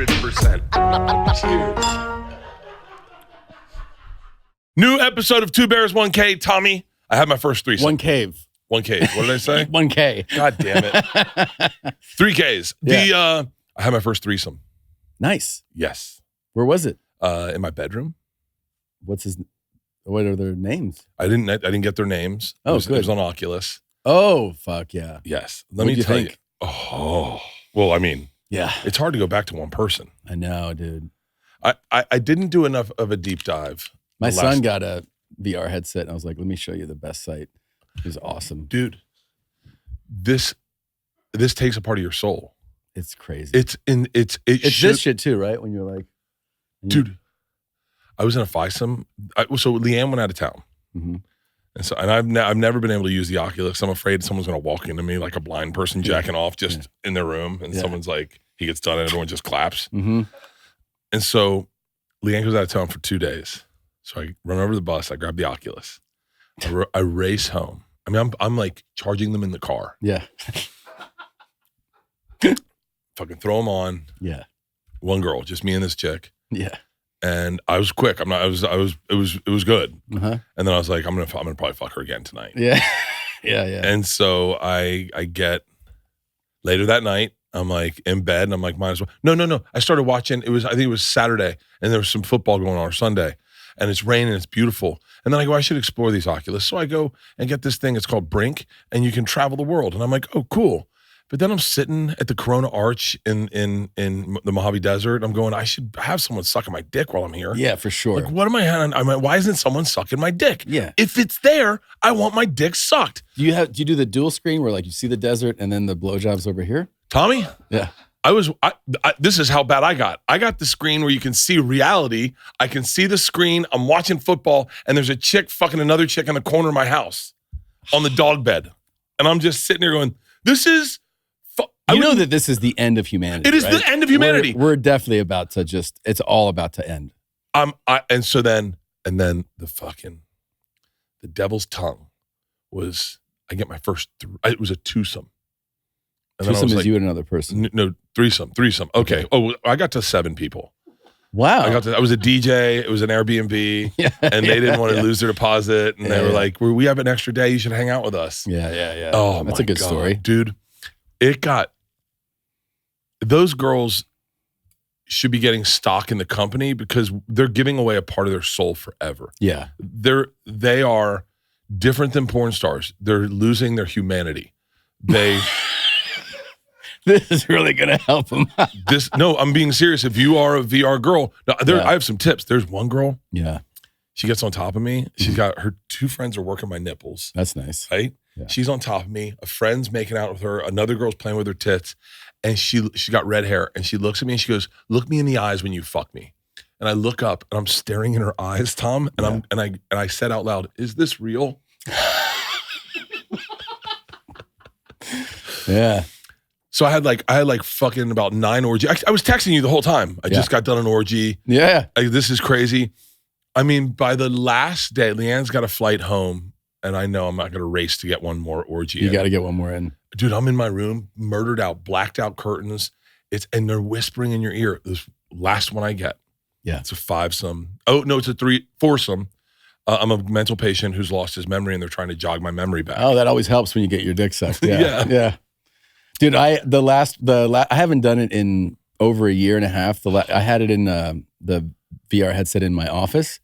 100%. Cheers. New episode of Two Bears, One Cave. Tommy, I had my first threesome. One cave. One cave. What did I say? 1K. God damn it. 3 Ks. Yeah. I had my first threesome. Nice. Yes. Where was it? In my bedroom. What are their names? I didn't get their names. Oh, good. It was on Oculus. Oh, fuck yeah. Yes. Let me tell you. Oh, well, I mean, yeah, it's hard to go back to one person. I know, dude. I didn't do enough of a deep dive. My son got a VR headset, and I was like, let me show you the best site. It was awesome. Dude, this takes a part of your soul. It's crazy. It's this shit too, right? When you're like, dude, I was in a threesome. So Leanne went out of town. Mm-hmm. And I've never been able to use the Oculus. I'm afraid someone's going to walk into me like a blind person jacking off just in their room. And someone's like, he gets done and everyone just claps. Mm-hmm. And so Leanne goes out of town for 2 days. So I run over to the bus. I grab the Oculus. I race home. I mean, I'm like charging them in the car. Yeah. Fucking throw them on. Yeah. One girl, just me and this chick. Yeah. And I was quick. It was good. Uh-huh. And then I was like, I'm gonna probably fuck her again tonight. Yeah. Yeah. And so I get later that night, I'm like in bed and I'm like, might as well. No. I started watching, I think it was Saturday and there was some football going on, or Sunday, and it's raining, it's beautiful. And then I go, I should explore these Oculus. So I go and get this thing, it's called Brink, and you can travel the world. And I'm like, oh, cool. But then I'm sitting at the Corona Arch in the Mojave Desert. I'm going, I should have someone sucking my dick while I'm here. Yeah, for sure. Like, what am I why isn't someone sucking my dick? Yeah. If it's there, I want my dick sucked. Do you do the dual screen where like you see the desert and then the blowjobs over here? Tommy? Yeah. This is how bad I got. I got the screen where you can see reality. I can see the screen. I'm watching football, and there's a chick fucking another chick in the corner of my house on the dog bed. And I'm just sitting there going, this is... You know that this is the end of humanity. It is the end of humanity. We're definitely about to it's all about to end. And then the devil's tongue was, I get my first, it was a twosome. And Threesome is like, you and another person. No, threesome. Okay. Oh, I got to 7 people. Wow. I was a DJ. It was an Airbnb. And they didn't want to lose their deposit. And they were like, we have an extra day. You should hang out with us. Yeah. Oh, that's a good story. Dude, those girls should be getting stock in the company because they're giving away a part of their soul forever. Yeah. They are different than porn stars. They're losing their humanity. This is really going to help them. No, I'm being serious. If you are a VR girl, I have some tips. There's one girl. Yeah. She gets on top of me. She's got her 2 friends are working my nipples. That's nice. Right? Yeah. She's on top of me. A friend's making out with her. Another girl's playing with her tits. And she got red hair. And she looks at me and she goes, look me in the eyes when you fuck me. And I look up and I'm staring in her eyes, Tom. And I said out loud, is this real? Yeah. So I had like fucking about 9 orgies. I was texting you the whole time. I just got done an orgy. Yeah. This is crazy. I mean, by the last day, Leanne's got a flight home, and I know I'm not going to race to get one more orgy. You got to get one more in. Dude, I'm in my room, murdered out, blacked out curtains. And they're whispering in your ear. This last one I get. Yeah. It's a 5-some. Oh, no, it's a 4-some. I'm a mental patient who's lost his memory, and they're trying to jog my memory back. Oh, that always helps when you get your dick sucked. Yeah. Yeah. Dude, I haven't done it in over a year and a half. I had it in the VR headset in my office,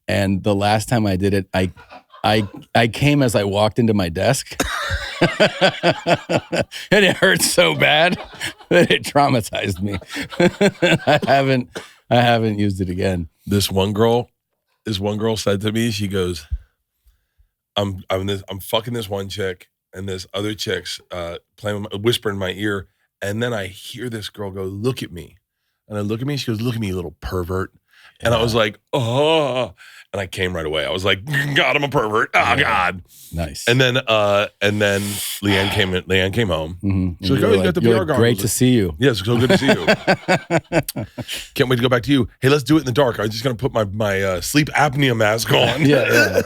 and the last time I did it, I came as I walked into my desk, and it hurt so bad that it traumatized me. I haven't used it again. This one girl said to me, she goes, I'm fucking this one chick, and this other chick's whispering in my ear, and then I hear this girl go, look at me. And I look at me, she goes, look at me, you little pervert. And I was like, oh, and I came right away. I was like, God, I'm a pervert. Oh, God. Nice. And then Leanne came home. Mm-hmm. She's like, oh, you got the VR goggles. Great to see you. Yeah, it's so good to see you. Can't wait to go back to you. Hey, let's do it in the dark. I'm just going to put my sleep apnea mask on. Yeah.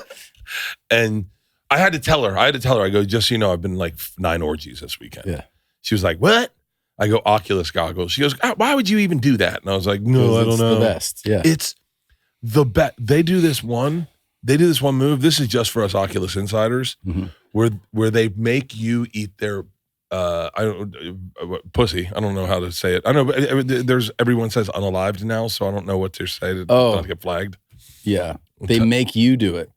And I had to tell her. I go, just so you know, I've been like 9 orgies this weekend. Yeah. She was like, what? I go, Oculus goggles. She goes, why would you even do that? And I was like, no, I don't know. It's the best. Yeah. It's the best. They do this one move. This is just for us Oculus insiders, where they make you eat their pussy. I don't know how to say it. I know everyone says unalived now, so I don't know what to say to not get flagged. Yeah. They make you do it.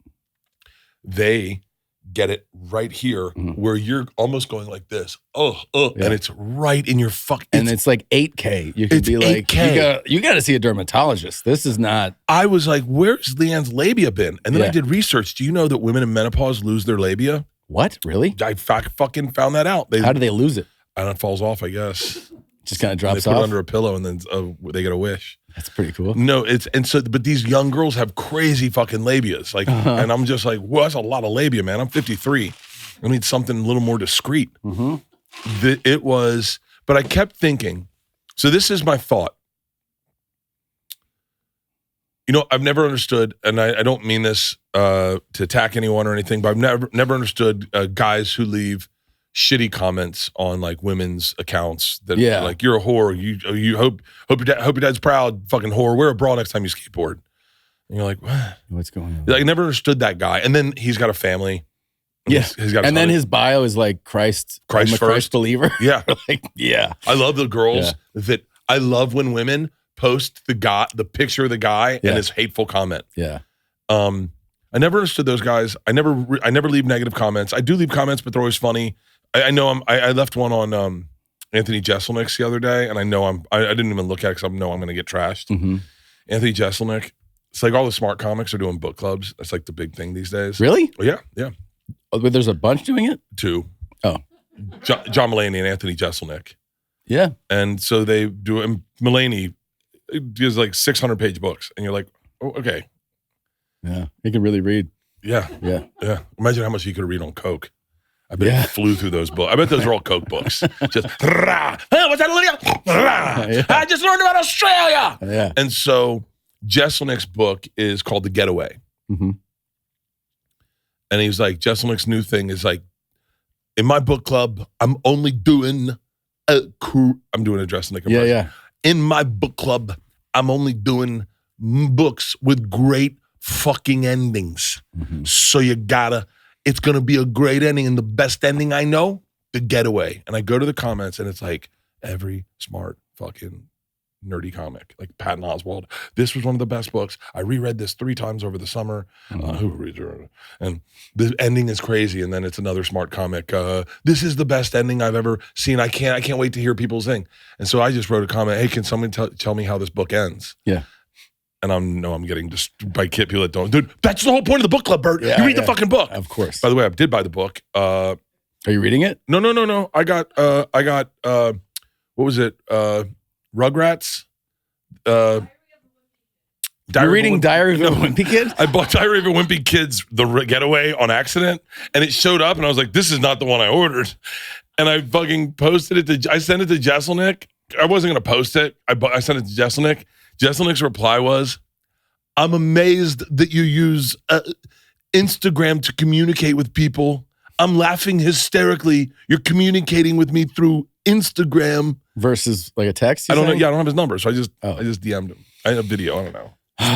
They get it right here where you're almost going like this. And it's right in your and it's like 8K. You can be like, 8K. You got to see a dermatologist. This is not. I was like, where's Leanne's labia been? And then I did research. Do you know that women in menopause lose their labia? What? Really? I fucking found that out. How do they lose it? I don't know, it falls off, I guess. Just kind of drops off? They put it under a pillow and then they get a wish. That's pretty cool. No, but these young girls have crazy fucking labias. Like, and I'm just like, well, that's a lot of labia, man. I'm 53. I need something a little more discreet. But I kept thinking, so this is my thought. You know, I've never understood, and I don't mean this to attack anyone or anything, but I've never understood guys who leave shitty comments on like women's accounts that like, you're a whore. You hope your dad's proud, fucking whore. Wear a bra next time you skateboard. And you're like, what? What's going on? Like, I never understood that guy. And then he's got a family. Yeah. He's got and then his bio is like Christ I'm a first. Christ believer. Yeah. Like, yeah. I love the girls that I love when women post the picture of the guy and his hateful comment. Yeah. I never understood those guys. I never leave negative comments. I do leave comments, but they're always funny. I know I left one on Anthony Jeselnik's the other day, and I know I didn't even look at it because I know I'm going to get trashed. Anthony Jeselnik. It's like all the smart comics are doing book clubs. That's like the big thing these days. Really? Oh, yeah, yeah. Oh, but there's a bunch doing it? 2. Oh. John Mulaney and Anthony Jeselnik. Yeah. And so they do it. And Mulaney gives like 600-page books, and you're like, oh, okay. Yeah, he can really read. Yeah. Yeah. Yeah. Imagine how much he could read on Coke. I bet he flew through those books. I bet those are all Coke books. Just, rah, hey, what's that, Olivia? Rah, I just learned about Australia. Yeah. And so Jeselnik's book is called The Getaway. And he's like, Jeselnik's new thing is like, in my book club, I'm only doing I'm doing a Jeselnik impression. Yeah. In my book club, I'm only doing books with great fucking endings. So it's going to be a great ending, and the best ending I know, The Getaway. And I go to the comments, and it's like every smart fucking nerdy comic, like Patton Oswalt. This was one of the best books. I reread this 3 times over the summer. Who reads it? And the ending is crazy. And then it's another smart comic. This is the best ending I've ever seen. I can't wait to hear people sing. And so I just wrote a comment. Hey, can someone tell me how this book ends? Yeah. And I'm getting just by Kip Hewlett. Dude, that's the whole point of the book club, Bert. You read the fucking book. Of course. By the way, I did buy the book. Are you reading it? No. I got what was it? Rugrats. You're reading Diary of a Wimpy Kid? I bought Diary of a Wimpy Kid's The Getaway on accident, and it showed up, and I was like, this is not the one I ordered. And I fucking posted it I sent it to Jeselnik. I wasn't going to post it. I sent it to Jeselnik. Jeselnik's reply was, I'm amazed that you use Instagram to communicate with people. I'm laughing hysterically. You're communicating with me through Instagram. Versus like a text? I don't know. Yeah, I don't have his number. So I just DM'd him. I have video. I don't know.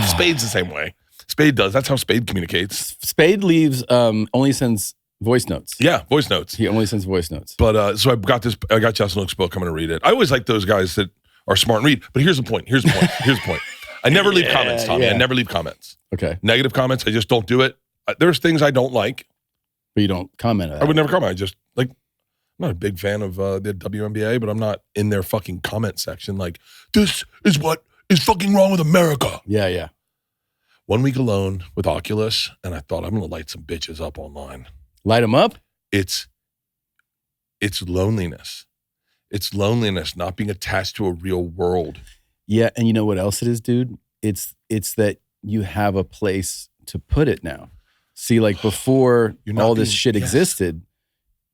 Spade's the same way. Spade does. That's how Spade communicates. Spade leaves, only sends voice notes. Yeah, voice notes. He only sends voice notes. But so I got Jeselnik's book. I'm going to read it. I always like those guys that are smart and read. But here's the point. I never leave comments, Tommy. I never leave comments. Okay. Negative comments, I just don't do it. There's things I don't like. But you don't comment on that. I would never comment. I just, like, I'm not a big fan of the WNBA, but I'm not in their fucking comment section like, this is what is fucking wrong with America. Yeah. 1 week alone with Oculus, and I thought, I'm going to light some bitches up online. Light them up? It's loneliness. It's loneliness, not being attached to a real world. Yeah, and you know what else it is, dude? It's that you have a place to put it now. See, like before all this shit existed,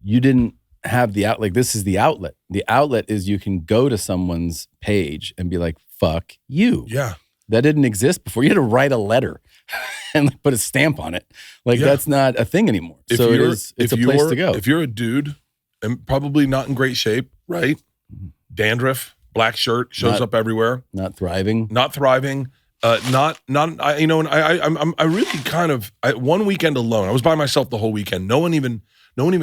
you didn't have the outlet. Like, this is the outlet. The outlet is you can go to someone's page and be like, fuck you. Yeah. That didn't exist before. You had to write a letter and put a stamp on it. Like, that's not a thing anymore. It's a place to go. If you're a dude and probably not in great shape, right? dandruff, black shirt, shows up everywhere. Not thriving. Not thriving. You know, and I really kind of, one weekend alone, I was by myself the whole weekend. No one even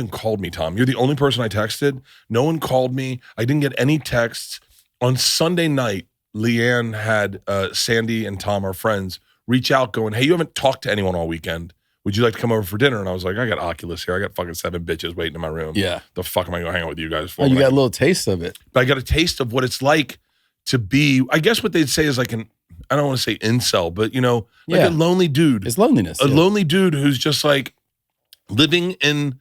called me, Tom. You're the only person I texted. No one called me. I didn't get any texts. On Sunday night, Leanne had Sandy and Tom, our friends, reach out going, hey, you haven't talked to anyone all weekend. Would you like to come over for dinner? And I was like, I got Oculus here. I got fucking 7 bitches waiting in my room. Yeah. The fuck am I going to hang out with you guys for? Oh, you got a little taste of it. But I got a taste of what it's like to be, I guess what they'd say is like I don't want to say incel, but you know, like a lonely dude. It's loneliness. A lonely dude who's just like living in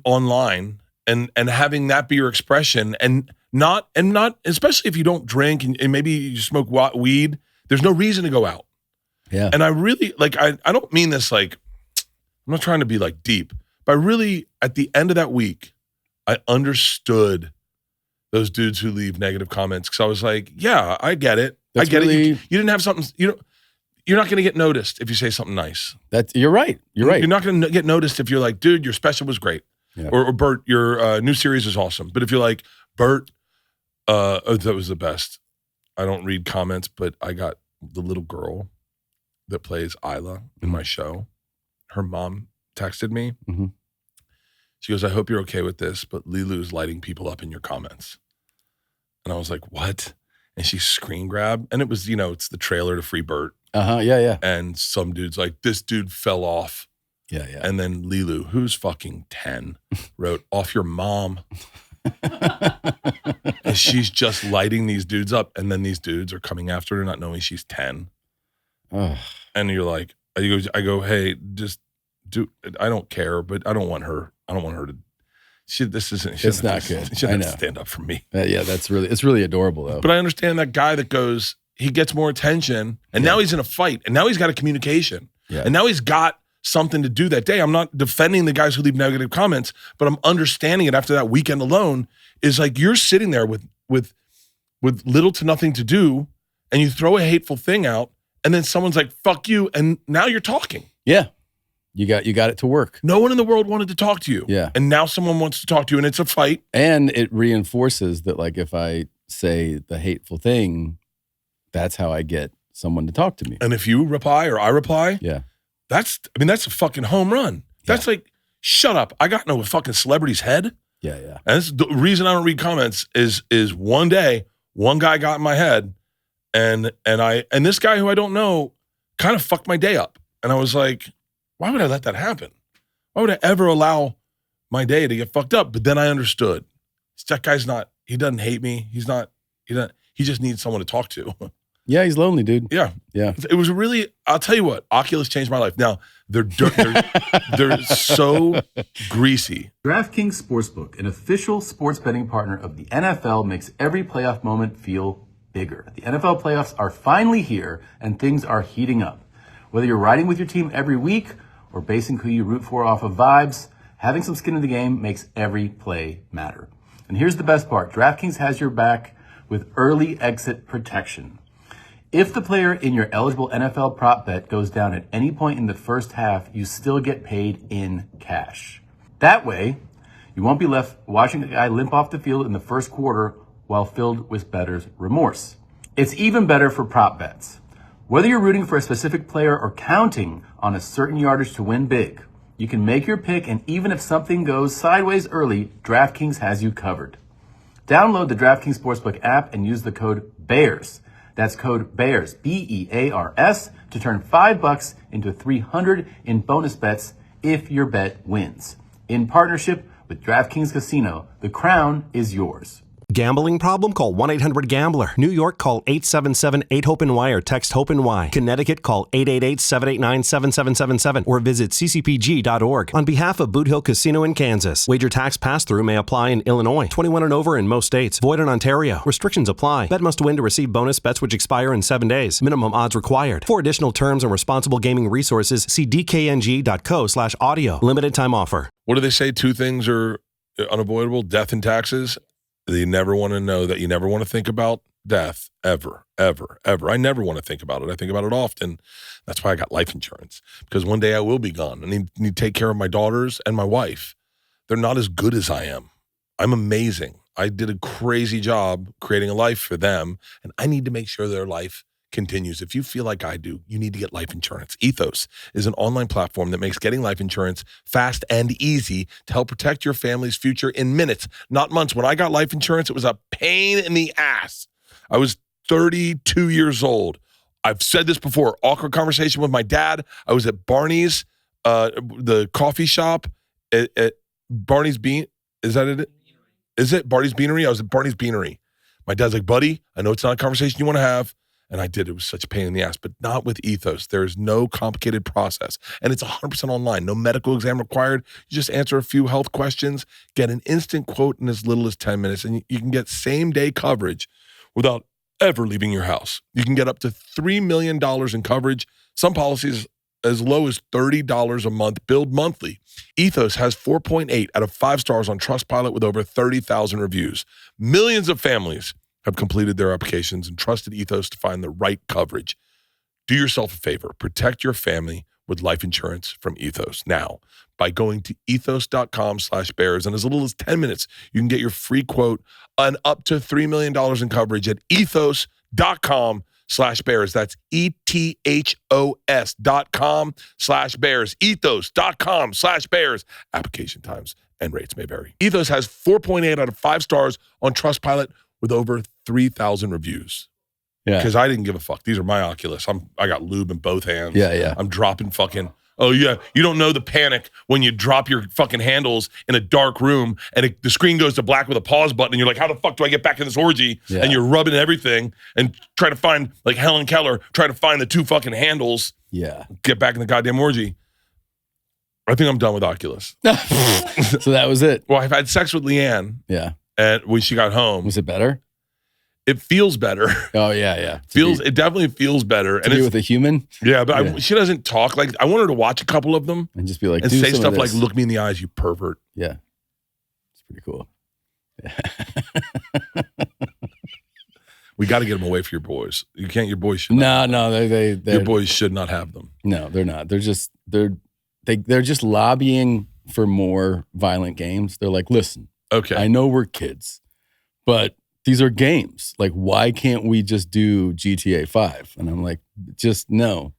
online and having that be your expression and not, especially if you don't drink and maybe you smoke weed, there's no reason to go out. Yeah. And I really, like, I don't mean this like, I'm not trying to be like deep, but I really, at the end of that week, I understood those dudes who leave negative comments. Cause I was like, yeah, I get it. I get it. You didn't have something, you're not going to get noticed if you say something nice. You're right. You're right. You're not going to get noticed if you're like, dude, your special was great. Yeah. Or Bert, your new series is awesome. But if you're like, Bert, that was the best. I don't read comments, but I got the little girl that plays Isla in my show. Her mom texted me. Mm-hmm. She goes, I hope you're okay with this, but Lilu's lighting people up in your comments. And I was like, what? And she screen grabbed. And it was, it's the trailer to Free Bert. Uh-huh, yeah. And some dude's like, this dude fell off. Yeah. And then Lilu, who's fucking 10, wrote, off your mom. And she's just lighting these dudes up. And then these dudes are coming after her, not knowing she's 10. And you're like, I go, hey, just do, I don't care, but I don't want her to, it's not good. She shouldn't have to stand up for me. Yeah, it's really adorable though. But I understand that guy that goes, he gets more attention and now he's in a fight and now he's got a communication and now he's got something to do that day. I'm not defending the guys who leave negative comments, but I'm understanding it after that weekend alone is like, you're sitting there with little to nothing to do and you throw a hateful thing out and then someone's like, fuck you. And now you're talking. Yeah. You got it to work. No one in the world wanted to talk to you. Yeah. And now someone wants to talk to you and it's a fight. And it reinforces that like if I say the hateful thing, that's how I get someone to talk to me. And if you reply or I reply, that's a fucking home run. That's like, shut up. I got no fucking celebrity's head. Yeah. And that's the reason I don't read comments is one day, one guy got in my head and this guy who I don't know kind of fucked my day up. And I was like, why would I let that happen? Why would I ever allow my day to get fucked up? But then I understood. That guy's he doesn't hate me. He just needs someone to talk to. Yeah, he's lonely, dude. Yeah. It was really, I'll tell you what, Oculus changed my life. Now, they're so greasy. DraftKings Sportsbook, an official sports betting partner of the NFL, makes every playoff moment feel bigger. The NFL playoffs are finally here, and things are heating up. Whether you're riding with your team every week or basing who you root for off of vibes, having some skin in the game makes every play matter. And here's the best part. DraftKings has your back with early exit protection. If the player in your eligible NFL prop bet goes down at any point in the first half, you still get paid in cash. That way, you won't be left watching a guy limp off the field in the first quarter while filled with bettor's remorse. It's even better for prop bets. Whether you're rooting for a specific player or counting on a certain yardage to win big, you can make your pick, and even if something goes sideways early, DraftKings has you covered. Download the DraftKings Sportsbook app and use the code BEARS. That's code BEARS, B-E-A-R-S, to turn $5 into $300 in bonus bets if your bet wins. In partnership with DraftKings Casino, the crown is yours. Gambling problem? Call 1-800-GAMBLER. New York, call 877-8-HOPE-NY or text HOPE-NY. Connecticut, call 888-789-7777 or visit ccpg.org. On behalf of Boot Hill Casino in Kansas, wager tax pass-through may apply in Illinois. 21 and over in most states. Void in Ontario. Restrictions apply. Bet must win to receive bonus bets which expire in 7 days. Minimum odds required. For additional terms and responsible gaming resources, see dkng.co/audio. Limited time offer. What do they say? 2 things are unavoidable: death and taxes. You never want to know that. You never want to think about death, ever, ever, ever. I never want to think about it. I think about it often. That's why I got life insurance, because one day I will be gone. I need to take care of my daughters and my wife. They're not as good as I am. I'm amazing. I did a crazy job creating a life for them, and I need to make sure their life continues. If you feel like I do, you need to get life insurance. Ethos is an online platform that makes getting life insurance fast and easy to help protect your family's future in minutes, not months. When I got life insurance, it was a pain in the ass. I was 32 years old. I've said this before, awkward conversation with my dad. I was at Barney's, the coffee shop at Barney's Bean. Is that it? Is it Barney's Beanery? I was at Barney's Beanery. My dad's like, buddy, I know it's not a conversation you want to have. And I did. It was such a pain in the ass, but not with Ethos. There is no complicated process. And it's 100% online. No medical exam required. You just answer a few health questions, get an instant quote in as little as 10 minutes, and you can get same-day coverage without ever leaving your house. You can get up to $3 million in coverage. Some policies as low as $30 a month, billed monthly. Ethos has 4.8 out of 5 stars on Trustpilot with over 30,000 reviews. Millions of families have completed their applications and trusted Ethos to find the right coverage. Do yourself a favor. Protect your family with life insurance from Ethos now by going to ethos.com/bears. In as little as 10 minutes, you can get your free quote on up to $3 million in coverage at ethos.com/bears. That's ethos.com/bears. Ethos.com/bears. Application times and rates may vary. Ethos has 4.8 out of 5 stars on Trustpilot with over 3,000 reviews. Yeah. Because I didn't give a fuck. These are my Oculus. I got lube in both hands. Yeah. I'm dropping fucking, oh yeah. You don't know the panic when you drop your fucking handles in a dark room and the screen goes to black with a pause button and you're like, how the fuck do I get back in this orgy? Yeah. And you're rubbing everything and try to find, like Helen Keller, try to find the 2 fucking handles. Yeah. Get back in the goddamn orgy. I think I'm done with Oculus. So that was it. Well, I've had sex with Leanne. Yeah. And when she got home. Was it better? It feels better. Oh, yeah. It definitely feels better. To be with a human? Yeah, but she doesn't talk. Like, I want her to watch a couple of them. And just be like, and do say some stuff of like, this. look me in the eyes, you pervert. Yeah. It's pretty cool. Yeah. We got to get them away from your boys. You can't, your boys should No, your boys should not have them. No, they're not. They're just lobbying for more violent games. They're like, listen, Okay. I know we're kids, but these are games. Like, why can't we just do GTA 5? And I'm like, just no.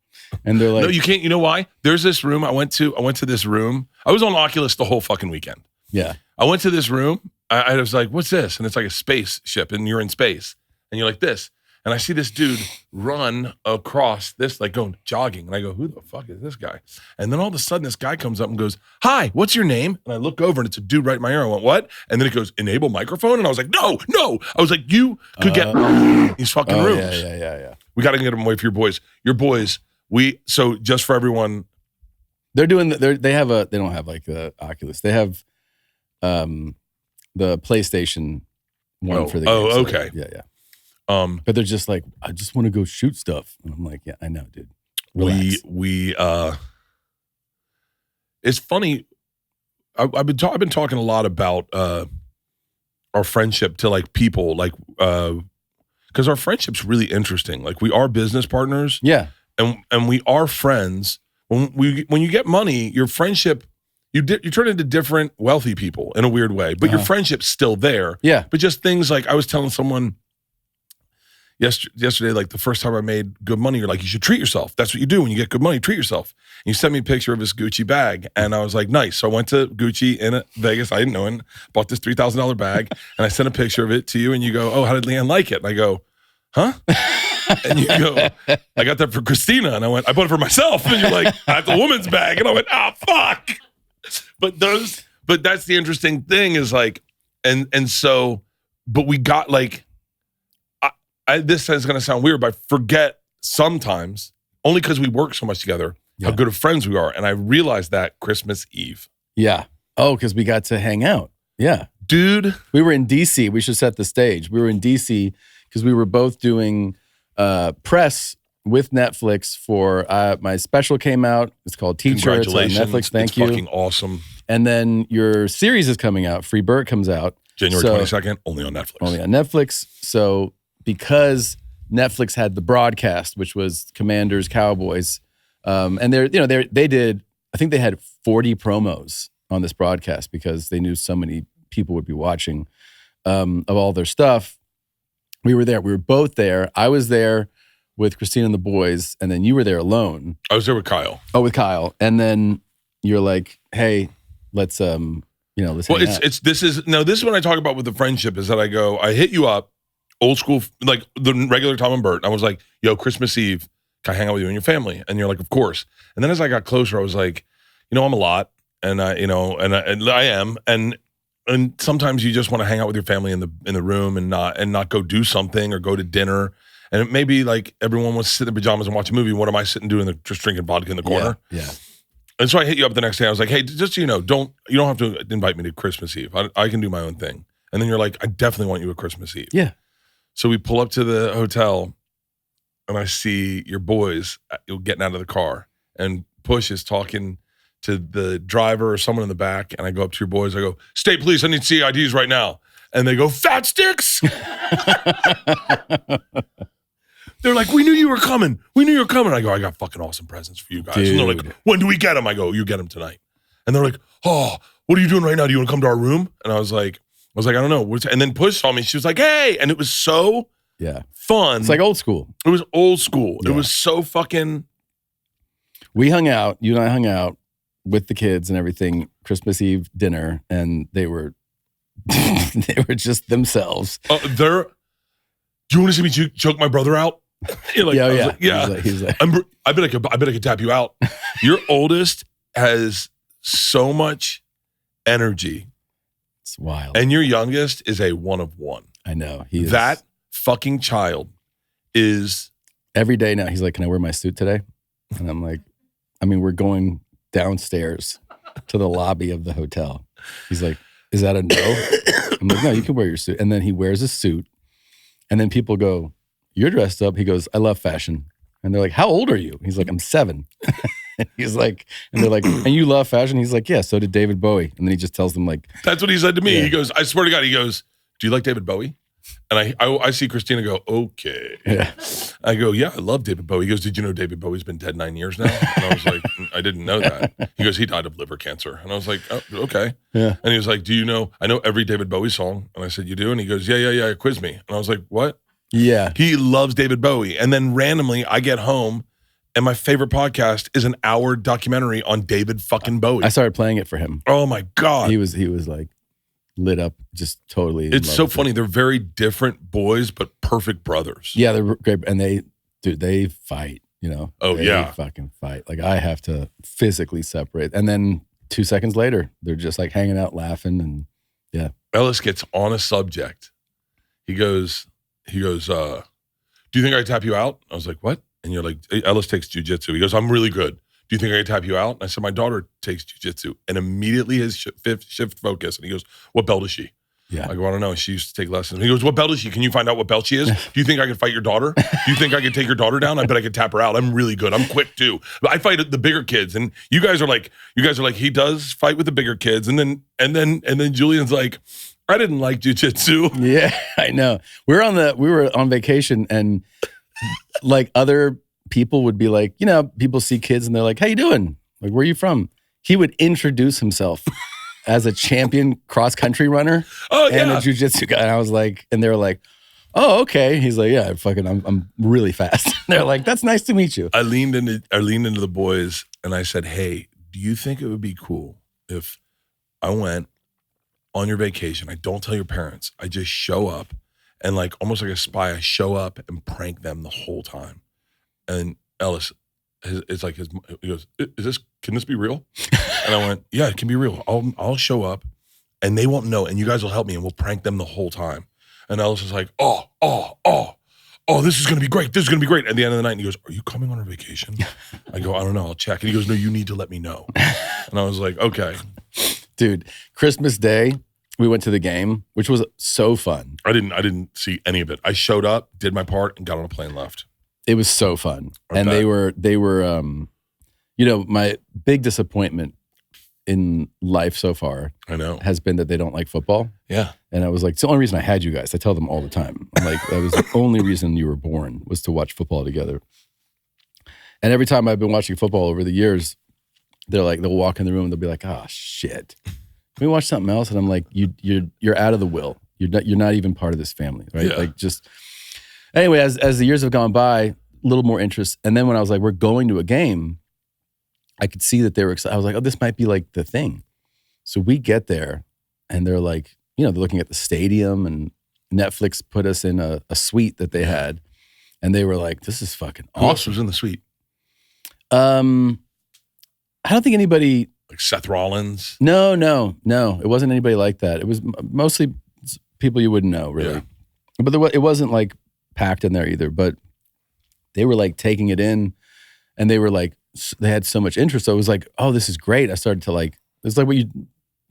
And they're like, no, you can't. You know why? There's this room I went to this room. I was on Oculus the whole fucking weekend. Yeah. I went to this room. I was like, what's this? And it's like a spaceship and you're in space and you're like this. And I see this dude run across this, like going jogging. And I go, who the fuck is this guy? And then all of a sudden this guy comes up and goes, hi, what's your name? And I look over and it's a dude right in my ear. I went, what? And then it goes, enable microphone. And I was like, no. I was like, you could get these fucking rooms. Yeah. We got to get them away from your boys. Your boys, so just for everyone. They're doing, they don't have like the Oculus. They have the PlayStation one for the game. Oh, okay. Yeah. But they're just like, I just want to go shoot stuff. And I'm like, yeah, I know, dude. Relax. It's funny. I've been talking a lot about our friendship to like people, like because our friendship's really interesting. Like we are business partners. Yeah. And we are friends. When you get money, your friendship, you turn into different wealthy people in a weird way, but your friendship's still there. Yeah. But just things like I was telling someone yesterday, like the first time I made good money, you're like, you should treat yourself. That's what you do when you get good money, treat yourself. And you sent me a picture of this Gucci bag. And I was like, nice. So I went to Gucci in Vegas. I didn't know it. Bought this $3,000 bag. And I sent a picture of it to you. And you go, oh, how did Leanne like it? And I go, huh? And you go, I got that for Christina. And I went, I bought it for myself. And you're like, that's a woman's bag. And I went, fuck. But that's the interesting thing is like, and so, but we got like, this is going to sound weird, but I forget sometimes, only because we work so much together, how good of friends we are. And I realized that Christmas Eve. Yeah. Oh, because we got to hang out. Yeah. Dude. We were in DC. We should set the stage. We were in DC because we were both doing press with Netflix for my special came out. It's called Teacher. It's on Netflix. Thank you. It's fucking awesome. And then your series is coming out. Free Bert comes out. January 22nd, only on Netflix. Only on Netflix. So because Netflix had the broadcast, which was Commanders, Cowboys, and they did, I think they had 40 promos on this broadcast because they knew so many people would be watching. of all their stuff. We were there. We were both there. I was there with Christine and the boys, and then you were there alone. I was there with Kyle. Oh, with Kyle. And then you're like, hey, let's let's hang out. This is what I talk about with the friendship is that I hit you up, old school, like the regular Tom and Bert. And I was like, yo, Christmas Eve, can I hang out with you and your family? And you're like, of course. And then as I got closer, I was like, I'm a lot, and I am, and sometimes you just want to hang out with your family in the room and not go do something or go to dinner. And it may be like everyone wants to sit in pajamas and watch a movie. What am I sitting doing? Just drinking vodka in the corner? Yeah. And so I hit you up the next day. I was like, hey, just so you know, you don't have to invite me to Christmas Eve. I can do my own thing. And then you're like, I definitely want you at Christmas Eve. Yeah. So we pull up to the hotel, and I see your boys getting out of the car, and Push is talking to the driver or someone in the back, and I go up to your boys. I go, state police, I need to see IDs right now. And they go, fat sticks. They're like, we knew you were coming. I go, I got fucking awesome presents for you guys. Dude. And they're like, when do we get them? I go, you get them tonight. And they're like, oh, what are you doing right now? Do you want to come to our room? And I was like, I don't know. And then Push saw me. She was like, hey. And it was so fun. It's like old school. It was old school. Yeah. It was so fucking. We hung out. You and I hung out with the kids and everything. Christmas Eve dinner, and they were just themselves. Do you want to see me choke my brother out? Like, yeah. He's like, I bet I could tap you out. Your oldest has so much energy. It's wild. And your youngest is a one of one. I know. That fucking child is. Every day now, he's like, can I wear my suit today? And I'm like, we're going downstairs to the lobby of the hotel. He's like, is that a no? I'm like, no, you can wear your suit. And then he wears a suit. And then people go, you're dressed up. He goes, I love fashion. And they're like, how old are you? He's like, I'm 7. He's like, and they're like, and you love fashion? He's like, yeah, so did David Bowie. And then he just tells them like. That's what he said to me. Yeah. He goes, I swear to God, he goes, do you like David Bowie? And I see Christina go, okay. Yeah. I go, yeah, I love David Bowie. He goes, did you know David Bowie's been dead 9 years now? And I was like, I didn't know that. He goes, he died of liver cancer. And I was like, oh, okay. Yeah. And he was like, do you know, I know every David Bowie song. And I said, you do? And he goes, yeah, quiz me. And I was like, what? Yeah. He loves David Bowie. And then randomly I get home and my favorite podcast is an hour documentary on David fucking Bowie. I started playing it for him. Oh my God. He was like lit up, just totally. It's so funny. They're very different boys, but perfect brothers. Yeah, they're great. And they fight, Oh, they fucking fight. Like I have to physically separate. And then 2 seconds later, they're just like hanging out, laughing. And yeah. Ellis gets on a subject. He goes, do you think I tap you out? I was like, what? And you're like, Ellis takes jujitsu. He goes, I'm really good. Do you think I can tap you out? And I said, my daughter takes jujitsu. And immediately his shift focus. And he goes, what belt is she? Yeah. I go, I don't know. She used to take lessons. He goes, what belt is she? Can you find out what belt she is? Do you think I can fight your daughter? Do you think I can take your daughter down? I bet I could tap her out. I'm really good. I'm quick too. But I fight the bigger kids. And you guys are like, he does fight with the bigger kids. And then Julian's like, I didn't like jujitsu. Yeah, I know. We were on vacation, and like other people would be like, people see kids and they're like, how you doing? Like, where are you from? He would introduce himself as a champion cross-country runner and a jiu-jitsu guy. And I was like, and they were like, oh, okay. He's like, yeah, I'm really fast. They're like, that's nice to meet you. I leaned into the boys and I said, hey, do you think it would be cool if I went on your vacation? I don't tell your parents. I just show up and like almost like a spy, I show up and prank them the whole time. And Ellis, it's like he goes, can this be real? And I went, yeah, it can be real. I'll show up and they won't know and you guys will help me and we'll prank them the whole time. And Ellis is like, oh, this is going to be great. This is going to be great. At the end of the night, and he goes, are you coming on a vacation? I go, I don't know. I'll check. And he goes, no, you need to let me know. And I was like, okay. Dude, Christmas Day, we went to the game, which was so fun. I didn't see any of it. I showed up, did my part, and got on a plane and left. It was so fun. And they were my big disappointment in life so far, I know, has been that they don't like football. Yeah. And I was like, it's the only reason I had you guys. I tell them all the time. I'm like, that was the only reason you were born, was to watch football together. And every time I've been watching football over the years, they'll walk in the room and they'll be like, oh shit, can we watch something else? And I'm like, you're out of the will. You're not even part of this family, right? Yeah. Like just anyway, as the years have gone by, a little more interest. And then when I was like, we're going to a game, I could see that they were excited. I was like, oh, this might be like the thing. So we get there and they're like, they're looking at the stadium, and Netflix put us in a suite that they had. And they were like, this is fucking awesome. Who else was in the suite? I don't think anybody. Like Seth Rollins? No. It wasn't anybody like that. It was mostly people you wouldn't know, really. Yeah. But it wasn't like packed in there either. But they were like taking it in, and they were like, they had so much interest. So it was like, oh, this is great. I started to like, it's like what you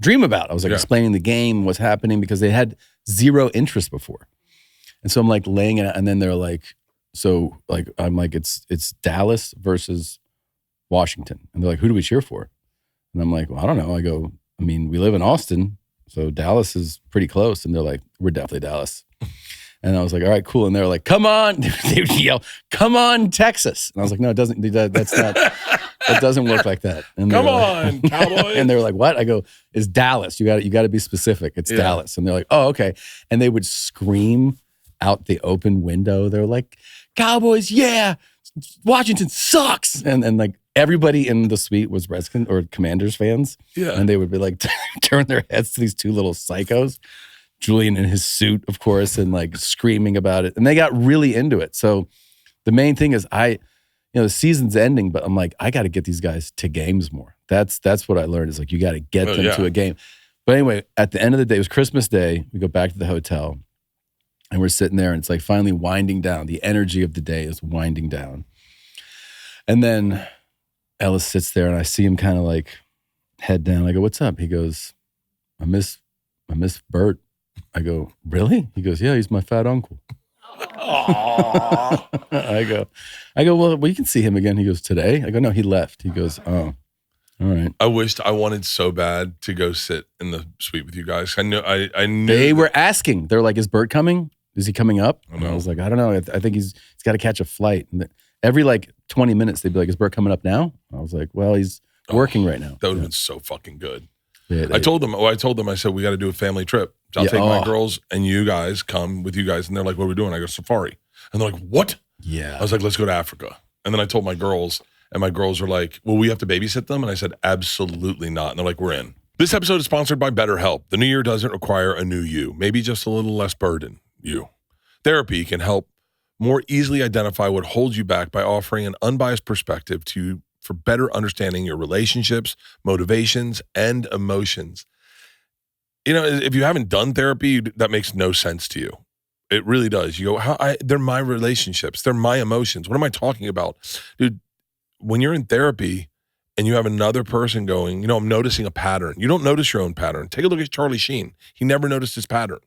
dream about. I was like explaining the game, what's happening, because they had zero interest before. And so I'm like laying it out, and then they're like, so like, I'm like, it's Dallas versus Washington. And they're like, who do we cheer for? And I'm like, well, I don't know. I go, I mean, we live in Austin, so Dallas is pretty close. And they're like, we're definitely Dallas. And I was like, all right, cool. And they're like, come on. They would yell, come on, Texas. And I was like, no, it doesn't, that's not, it doesn't work like that. And come on, like, Cowboys. And they were like, what? I go, it's Dallas. You got to be specific. It's Dallas. And they're like, oh, okay. And they would scream out the open window. They're like, Cowboys, yeah. Washington sucks. And like everybody in the suite was Redskins or Commanders fans. Yeah. And they would be like, turn their heads to these two little psychos. Julian in his suit, of course, and like screaming about it. And they got really into it. So the main thing is the season's ending, but I'm like, I got to get these guys to games more. That's what I learned is like, you got to get them to a game. But anyway, at the end of the day, it was Christmas Day. We go back to the hotel and we're sitting there and it's like finally winding down. The energy of the day is winding down. And then Ellis sits there and I see him kind of like head down. I go, what's up? He goes, I miss Bert. I go, really? He goes, yeah, he's my fat uncle. I go, well, you can see him again. He goes, today? I go, no, he left. He goes, oh, all right. I wanted so bad to go sit in the suite with you guys. I knew they were asking. They're like, is Bert coming? Is he coming up? And I was like, I don't know. I think he's got to catch a flight. And every like 20 minutes, they'd be like, is Bert coming up now? I was like, well, he's working right now. That would have been so fucking good. Yeah, I told them, I said, we got to do a family trip. So I'll take my girls and you guys come with you guys. And they're like, what are we doing? I go, safari. And they're like, what? Yeah. I was like, let's go to Africa. And then I told my girls, and my girls were like, well, we have to babysit them. And I said, absolutely not. And they're like, we're in. This episode is sponsored by BetterHelp. The new year doesn't require a new you, maybe just a little less burden. You. Therapy can help more easily identify what holds you back by offering an unbiased perspective for better understanding your relationships, motivations, and emotions. If you haven't done therapy, that makes no sense to you. It really does. You go, they're my relationships. They're my emotions. What am I talking about? Dude, when you're in therapy and you have another person going, I'm noticing a pattern. You don't notice your own pattern. Take a look at Charlie Sheen. He never noticed his pattern.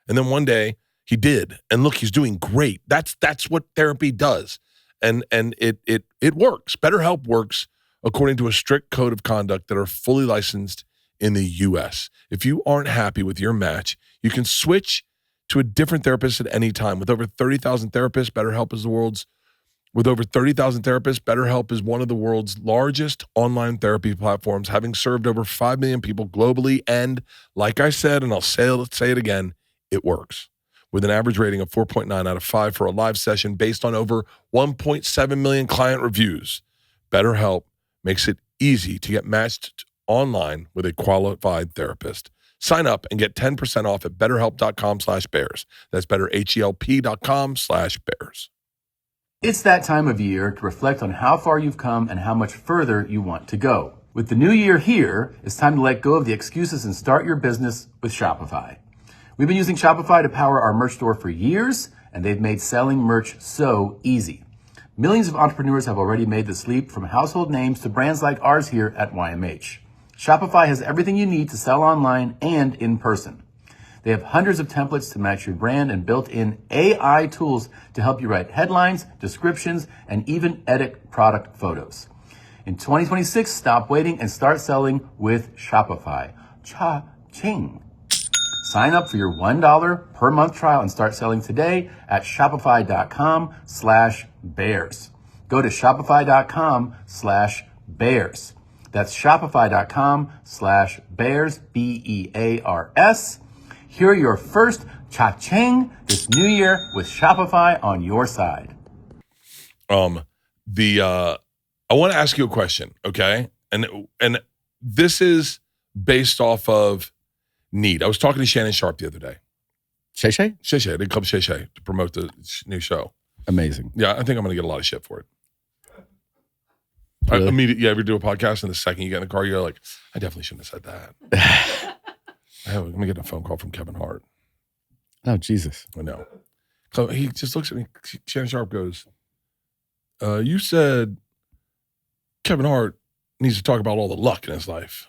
And then one day he did. And look, he's doing great. That's what therapy does. And it works. BetterHelp works according to a strict code of conduct that are fully licensed in the U.S. If you aren't happy with your match, you can switch to a different therapist at any time. With over 30,000 therapists, BetterHelp is one of the world's largest online therapy platforms, having served over 5 million people globally. And like I said, and I'll say it again, it works. With an average rating of 4.9 out of 5 for a live session based on over 1.7 million client reviews, BetterHelp makes it easy to get matched online with a qualified therapist. Sign up and get 10% off at betterhelp.com/bears. That's betterhelp.com/bears. It's that time of year to reflect on how far you've come and how much further you want to go. With the new year here, it's time to let go of the excuses and start your business with Shopify. We've been using Shopify to power our merch store for years, and they've made selling merch so easy. Millions of entrepreneurs have already made the leap from household names to brands like ours here at YMH. Shopify has everything you need to sell online and in person. They have hundreds of templates to match your brand and built-in AI tools to help you write headlines, descriptions, and even edit product photos. In 2026, stop waiting and start selling with Shopify. Cha-ching. Sign up for your $1 per month trial and start selling today at shopify.com/bears. Go to shopify.com/bears. That's shopify.com/bears, BEARS. Hear your first cha-ching this new year with Shopify on your side. I want to ask you a question, okay? And this is based off of need. I was talking to Shannon Sharp the other day. Shay Shay? Shay Shay, they come Shay Shay to promote the new show. Amazing. Yeah, I think I'm going to get a lot of shit for it. Really? Immediately, you ever do a podcast and the second you get in the car, you're like, I definitely shouldn't have said that. I'm going to get a phone call from Kevin Hart. Oh, Jesus. I know. So he just looks at me. Shannon Sharp goes, you said Kevin Hart needs to talk about all the luck in his life.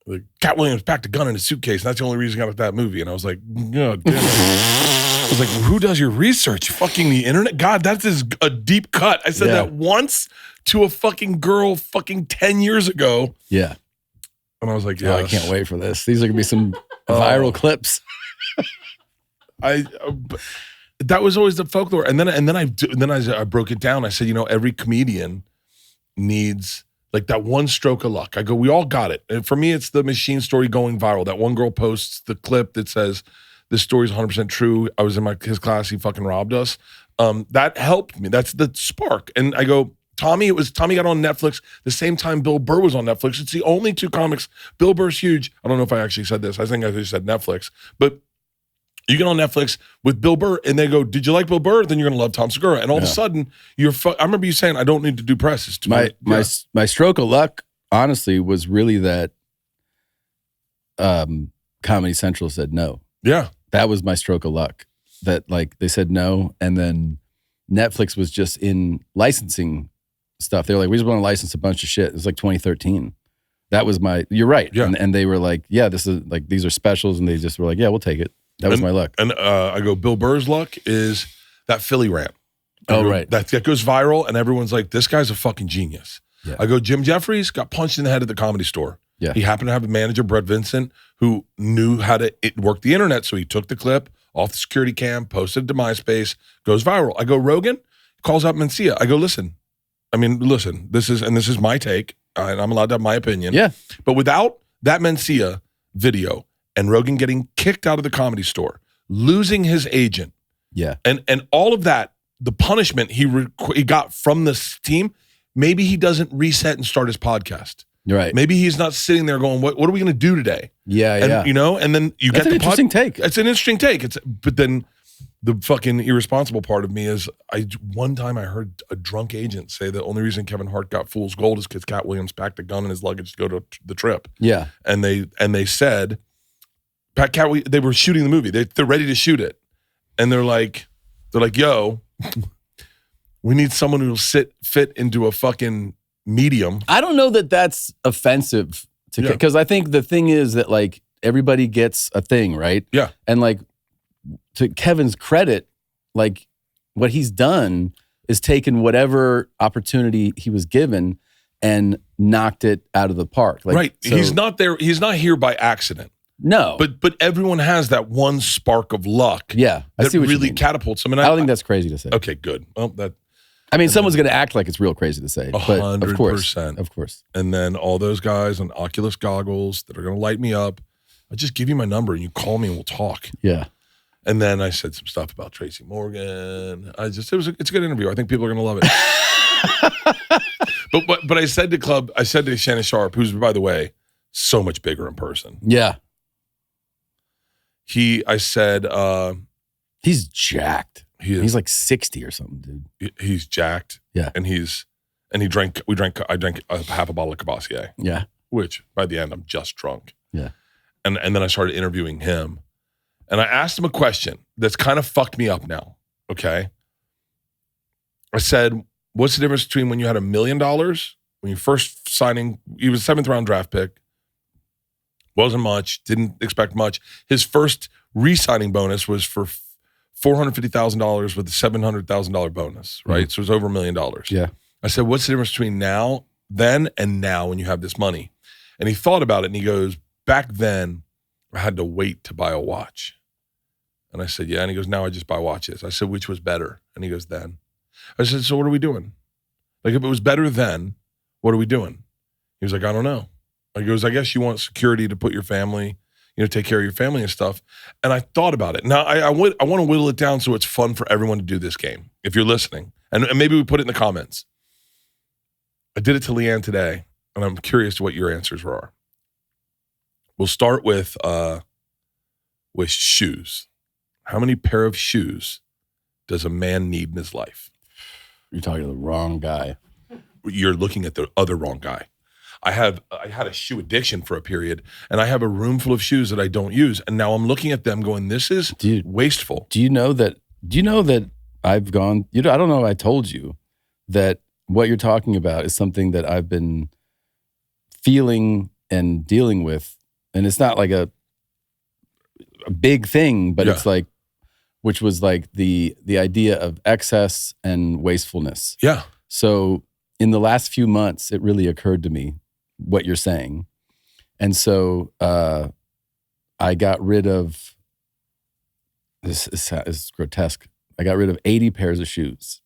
Like, Cat Williams packed a gun in his suitcase, and that's the only reason I got that movie. And I was like, God damn it. I was like, who does your research? Fucking the internet? God, that is a deep cut. I said that once to a fucking girl fucking 10 years ago. Yeah. And I was like, Oh, I can't wait for this. These are going to be some viral clips. That was always the folklore. And then I broke it down. I said, every comedian needs like that one stroke of luck. I go, we all got it. And for me, it's the machine story going viral. That one girl posts the clip that says, this story's 100% true. I was in his class. He fucking robbed us. That helped me. That's the spark. And I go, Tommy got on Netflix the same time Bill Burr was on Netflix. It's the only two comics. Bill Burr's huge. I don't know if I actually said this. I think I just said Netflix. But you get on Netflix with Bill Burr and they go, did you like Bill Burr? Then you're going to love Tom Segura. And all of a sudden, I remember you saying, I don't need to do press. It's too my stroke of luck, honestly, was really that Comedy Central said no. Yeah. That was my stroke of luck. That like they said no. And then Netflix was just in licensing stuff. They were like, we just want to license a bunch of shit. It was like 2013. That was you're right. Yeah. And they were like, yeah, this is like, these are specials. And they just were like, yeah, we'll take it. That was my luck. And I go, Bill Burr's luck is that Philly rant. Right. That goes viral and everyone's like, this guy's a fucking genius. Yeah. I go, Jim Jeffries got punched in the head at the Comedy Store. Yeah. He happened to have a manager, Brett Vincent, who knew how to work the internet. So he took the clip off the security cam, posted it to MySpace, goes viral. I go, Rogan calls out Mencia. I go, listen, this is my take, and I'm allowed to have my opinion. Yeah. But without that Mencia video and Rogan getting kicked out of the Comedy Store, losing his agent, and all of that, the punishment he got from this team, maybe he doesn't reset and start his podcast. Right. Maybe he's not sitting there going, what are we going to do today? Yeah. And then you That's get an interesting take. It's an interesting take. But then the fucking irresponsible part of me is one time I heard a drunk agent say the only reason Kevin Hart got fool's gold is because Cat Williams packed a gun in his luggage to go to the trip. Yeah. And they said, they were shooting the movie. They're ready to shoot it. And they're like, yo, we need someone who'll fit into a fucking medium. I don't know that that's offensive because I think the thing is that like everybody gets a thing, right? Yeah. And like to Kevin's credit, like what he's done is taken whatever opportunity he was given and knocked it out of the park. Like, right. So, he's not there. He's not here by accident. No. But everyone has that one spark of luck. Yeah. I that see what really you mean. catapults them. And I don't think that's crazy to say. Okay, good. Well, someone's going to act like it's real crazy to say. 100%. Of course. And then all those guys on Oculus goggles that are going to light me up, I just give you my number and you call me and we'll talk. Yeah. And then I said some stuff about Tracy Morgan. It's a good interview. I think people are going to love it. but I said to Shannon Sharp, who's, by the way, so much bigger in person. Yeah. I said, he's jacked. He's like 60 or something, dude. He's jacked. Yeah. And I drank a half a bottle of Cavassier. Yeah. Which by the end I'm just drunk. Yeah. And then I started interviewing him. And I asked him a question that's kind of fucked me up now. Okay. I said, what's the difference between when you had $1 million, when you first signing, he was a 7th round draft pick, wasn't much, didn't expect much. His first re-signing bonus was for $450,000 with a $700,000 bonus, right? Mm-hmm. So it was over $1 million. Yeah. I said, what's the difference between then and now when you have this money? And he thought about it and he goes, back then I had to wait to buy a watch. And I said, yeah. And he goes, now I just buy watches. I said, which was better? And he goes, then. I said, so what are we doing? Like if it was better then, what are we doing? He was like, I don't know. He goes, I guess you want security to put your family, take care of your family and stuff. And I thought about it. Now I want to whittle it down so it's fun for everyone to do this game. If you're listening, and maybe we put it in the comments. I did it to Leanne today, and I'm curious what your answers are. We'll start with shoes. How many pair of shoes does a man need in his life? You're talking to the wrong guy. You're looking at the other wrong guy. I had a shoe addiction for a period, and I have a room full of shoes that I don't use, and now I'm looking at them going, this is wasteful. Do you know that I've gone, I don't know if I told you that what you're talking about is something that I've been feeling and dealing with, and it's not like a big thing, but it's like, which was like the idea of excess and wastefulness. Yeah. So in the last few months, it really occurred to me what you're saying. And so I got rid of, this is grotesque. I got rid of 80 pairs of shoes,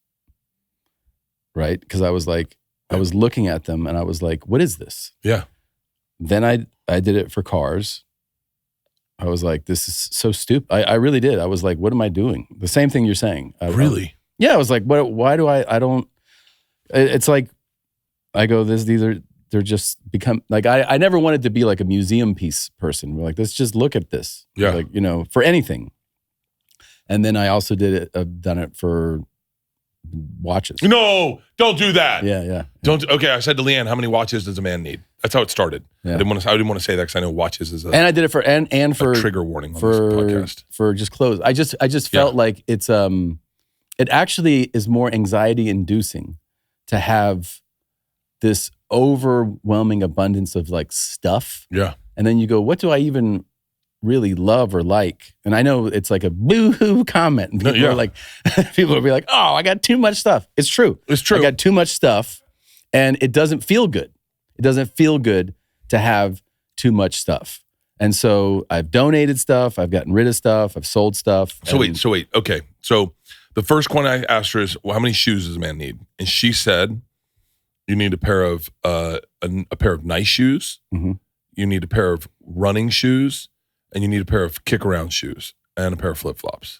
right? Because I was like, I was looking at them and I was like, what is this? Yeah. Then I did it for cars. I was like, this is so stupid. I really did. I was like, what am I doing? The same thing you're saying. Really? Yeah. I was like, why do I don't, it's like, I go, they're just become like, I never wanted to be like a museum piece person. We're like, let's just look at this. Yeah. Like, for anything. And then I also I've done it for watches. No, don't do that. Yeah. Okay, I said to Leanne, how many watches does a man need? That's how it started. Yeah. I didn't want to say that because I know watches is and I did it for and for a trigger warning on for this podcast. For just clothes. I just felt like it's it actually is more anxiety inducing to have this overwhelming abundance of like stuff. Yeah. And then you go, what do I even really love or like? And I know it's like a boo-hoo comment. And people are like, people will be like, oh, I got too much stuff. It's true. It's true. I got too much stuff and it doesn't feel good. It doesn't feel good to have too much stuff. And so I've donated stuff. I've gotten rid of stuff. I've sold stuff. So wait. Okay. So the first one I asked her is, well, how many shoes does a man need? And she said, you need a pair of nice shoes. Mm-hmm. You need a pair of running shoes, and you need a pair of kick around shoes and a pair of flip flops.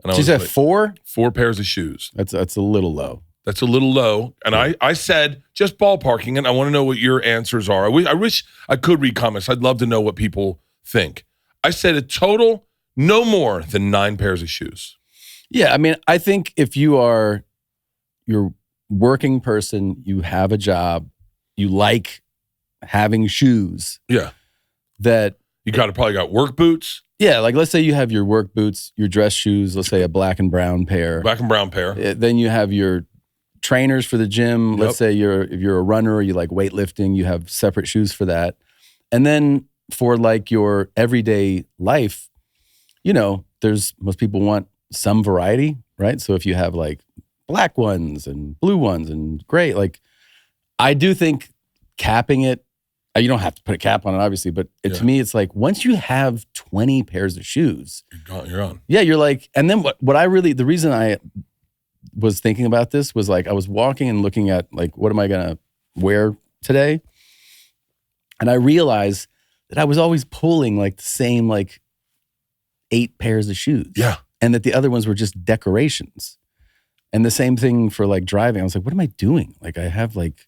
And she said like, 4 pairs of shoes. That's a little low. That's a little low. And I said, just ballparking, and I want to know what your answers are. I wish I could read comments. I'd love to know what people think. I said a total no more than 9 pairs of shoes. Yeah, I mean, I think if you're working person, you have a job, you like having shoes. Yeah. That you probably got work boots. Yeah, like let's say you have your work boots, your dress shoes, let's say a black and brown pair. Black and brown pair. Then you have your trainers for the gym. Yep. Let's say if you're a runner or you like weightlifting, you have separate shoes for that. And then for like your everyday life, most people want some variety, right? So if you have like black ones and blue ones and gray, like I do think capping it, you don't have to put a cap on it, obviously, but to me, it's like once you have 20 pairs of shoes, you're on. Yeah, you're like, and then the reason I was thinking about this was like I was walking and looking at like, what am I gonna wear today? And I realized that I was always pulling like the same like 8 pairs of shoes. Yeah. And that the other ones were just decorations. And the same thing for like driving. I was like, what am I doing? Like I have like,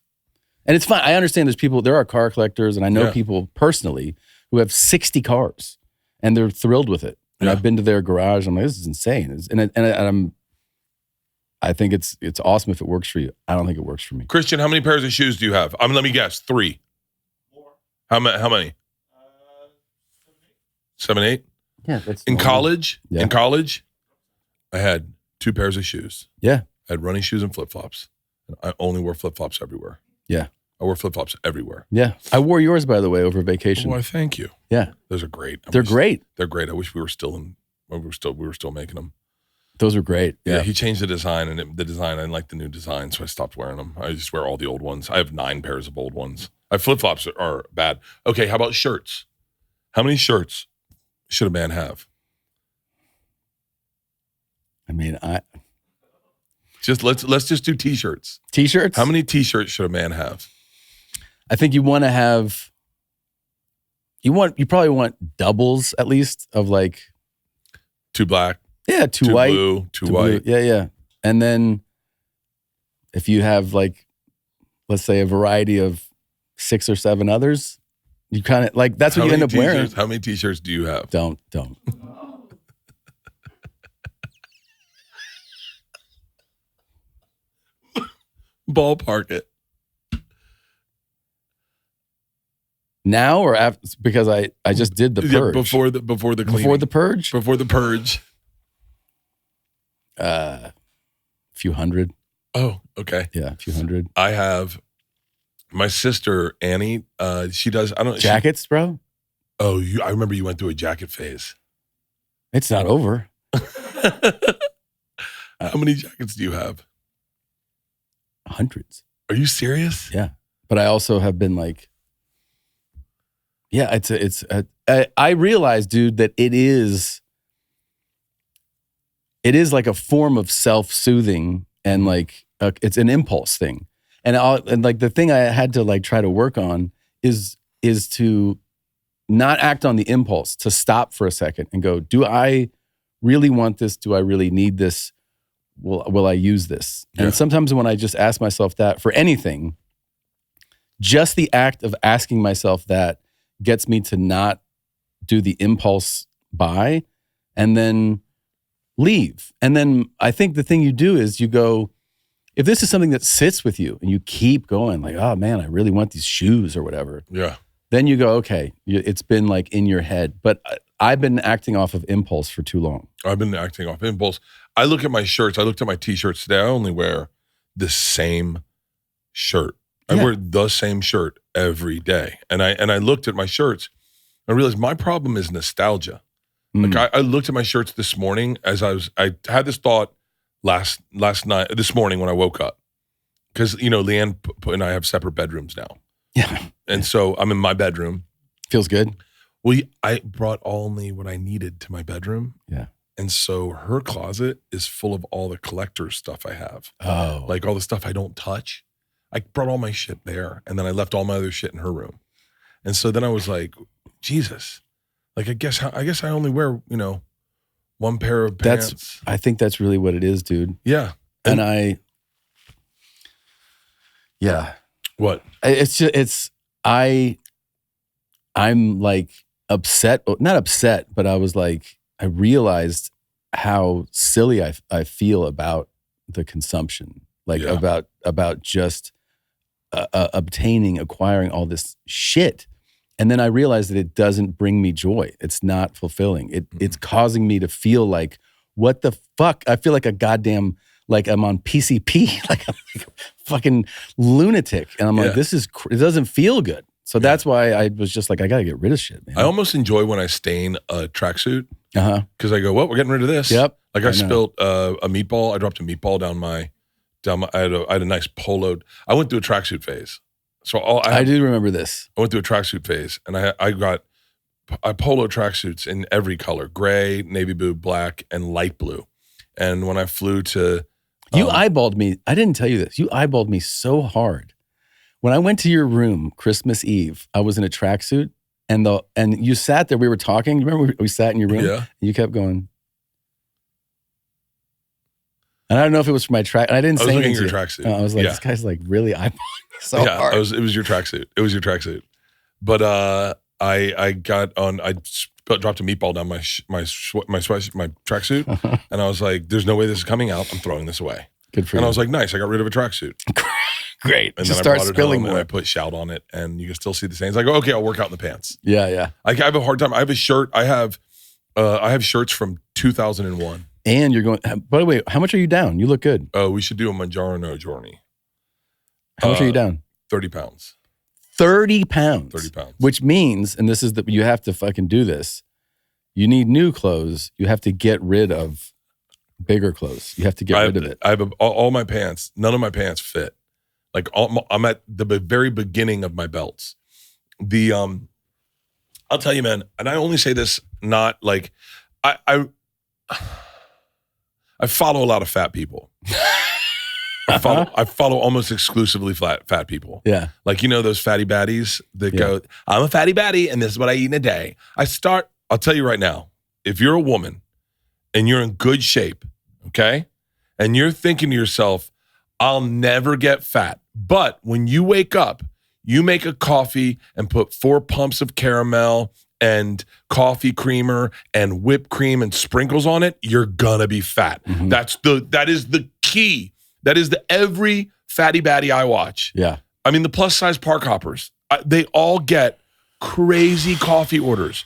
and it's fine. I understand there are car collectors and I know people personally who have 60 cars and they're thrilled with it. And I've been to their garage. I'm like, this is insane. I think it's awesome if it works for you. I don't think it works for me. Christian, how many pairs of shoes do you have? Let me guess, 3. More. How many? 7, 8? Yeah, that's in normal. college. Yeah. In college, I had 2 pairs of shoes. Yeah, I had running shoes and flip flops. I only wore flip flops everywhere. Yeah, I wore flip flops everywhere. Yeah, I wore yours by the way over vacation. Well, thank you. Yeah, those are great. They're great. They're great. I wish we were still making them. Those are great. Yeah, he changed the design, and I didn't like the new design, so I stopped wearing them. I just wear all the old ones. I have 9 pairs of old ones. Flip flops are bad. Okay, how about shirts? How many shirts should a man have? I mean, let's just do t-shirts. T-shirts? How many t-shirts should a man have? I think you want to have You probably want doubles at least of like 2 black, two 2 white, blue, 2 two white. blue. Yeah. And then if you have like, let's say a variety of 6 or 7 others, you kind of like, that's what you end up wearing. How many t-shirts do you have? Don't. Ballpark it. Now or after? Because I just did the purge. Yeah, before the cleaning. Before the purge? Before the purge. A few hundred. Oh, okay. Yeah, a few hundred. I have my sister Annie. She does. I don't Jackets, bro. Oh, I remember you went through a jacket phase. It's not over. How many jackets do you have? Hundreds. Are you serious? Yeah, but I also have been like, yeah, I realize, dude, that it is like a form of self-soothing and like it's an impulse thing. And like the thing I had to like try to work on is to not act on the impulse, to stop for a second and go, do I really want this? Do I really need this? Will I use this? Yeah. And sometimes when I just ask myself that for anything, just the act of asking myself that gets me to not do the impulse buy and then leave. And then I think the thing you do is you go, if this is something that sits with you and you keep going like, oh man, I really want these shoes or whatever. Yeah. Then you go, okay, it's been like in your head. But I've been acting off of impulse for too long. I've been acting off impulse. I look at my shirts. I looked at my t-shirts today. I only wear the same shirt. I wear the same shirt every day. And I looked at my shirts. I realized my problem is nostalgia. Like I looked at my shirts this morning as I had this thought last night, this morning when I woke up. Because, Leanne and I have separate bedrooms now. Yeah. And so I'm in my bedroom. Feels good. Well, I brought only what I needed to my bedroom. Yeah. And so her closet is full of all the collector stuff I have. Oh. Like all the stuff I don't touch. I brought all my shit there. And then I left all my other shit in her room. And so then I was like, Jesus. Like, I guess I only wear, one pair of pants. I think that's really what it is, dude. Yeah. And yeah. What? I'm like upset, not upset, but I was like, I realized how silly I feel about the consumption, like about just acquiring all this shit. And then I realized that it doesn't bring me joy. It's not fulfilling. It's causing me to feel like, what the fuck? I feel like a goddamn, like I'm on PCP, like I'm like a fucking lunatic. And I'm like, it doesn't feel good. So that's why I was just like, I got to get rid of shit, man. I almost enjoy when I stain a tracksuit. Because I go, well, we're getting rid of this. Yep. Like I spilled a meatball. I dropped a meatball down my I had a nice polo. I went through a tracksuit phase. So I do remember this. I went through a tracksuit phase, and I got polo tracksuits in every color: gray, navy blue, black, and light blue. And when I flew to, you eyeballed me. I didn't tell you this. You eyeballed me so hard. When I went to your room Christmas Eve, I was in a tracksuit, and you sat there. We were talking. You remember we sat in your room? Yeah. And you kept going. And I don't know if it was for my track. I didn't say anything. I was looking at your tracksuit. I was like, this guy's like really eyeballing me so hard. It was your tracksuit. It was your tracksuit. But I got on. I dropped a meatball down my tracksuit, and I was like, "There's no way this is coming out. I'm throwing this away." Good for you. And I was like, "Nice. I got rid of a tracksuit." Great. And just then I start brought it spilling home more. and I put shout on it, and you can still see the stains. I go, okay, I'll work out in the pants. Yeah. I have a hard time. I have a shirt. I have shirts from 2001. And you're going. By the way, how much are you down? You look good. Oh, we should do a Mounjaro journey. How much are you down? 30 pounds. 30 pounds. 30 pounds. Which means, and this is you have to fucking do this. You need new clothes. You have to get rid of bigger clothes. You have to get rid of it. I have all my pants. None of my pants fit. Like I'm at the very beginning of my belts. I'll tell you, man, and I only say this not like I follow a lot of fat people. I follow almost exclusively fat people. Yeah. Like, you know, those fatty baddies that go, I'm a fatty baddie and this is what I eat in a day. I'll tell you right now, if you're a woman and you're in good shape, okay, and you're thinking to yourself, I'll never get fat. But when you wake up, you make a coffee and put 4 pumps of caramel and coffee creamer and whipped cream and sprinkles on it, you're gonna be fat. Mm-hmm. That is the key. That is every fatty baddie I watch. Yeah. I mean, the plus size park hoppers, they all get crazy coffee orders.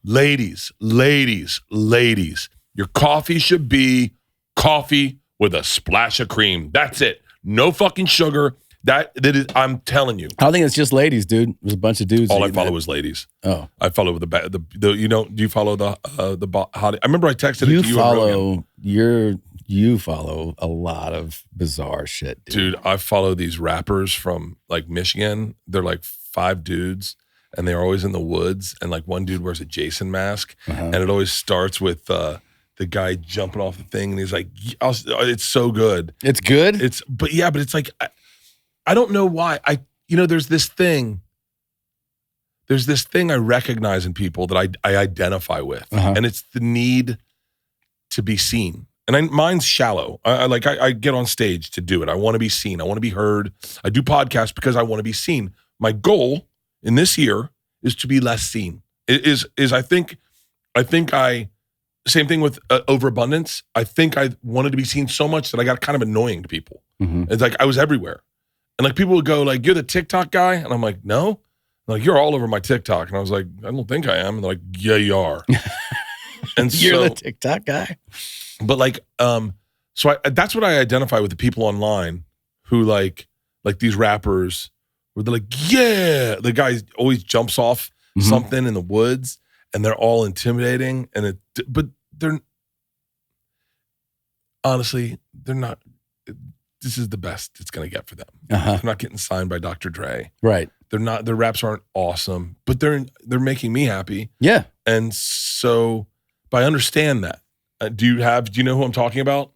Ladies, your coffee should be coffee with a splash of cream. That's it. No fucking sugar. That is, I'm telling you. I don't think it's just ladies, dude. There's a bunch of dudes. All I follow is ladies. Oh, I follow the you know, do you follow the hot? I remember I texted it to you. You follow a lot of bizarre shit, dude. Dude, I follow these rappers from like Michigan. They're like 5 dudes and they're always in the woods. And like one dude wears a Jason mask and it always starts with the guy jumping off the thing. And he's like, it's so good. It's good? But it's like, I don't know why. There's this thing I recognize in people that I identify with. And it's the need to be seen. And mine's shallow. I get on stage to do it. I want to be seen. I want to be heard. I do podcasts because I want to be seen. My goal in this year is to be less seen. I think same thing with overabundance. I think I wanted to be seen so much that I got kind of annoying to people. Mm-hmm. It's like I was everywhere. And like people would go like, you're the TikTok guy? And I'm like, no. They're like, you're all over my TikTok. And I was like, I don't think I am. And they're like, yeah, you are. And you're the TikTok guy? But like, that's what I identify with the people online who like these rappers where they're like, yeah, the guy always jumps off something in the woods and they're all intimidating. But they're honestly, they're not, this is the best it's going to get for them. They're not getting signed by Dr. Dre. Right. They're not, their raps aren't awesome, but they're making me happy. Yeah. And so, but I understand that. Do you know who I'm talking about?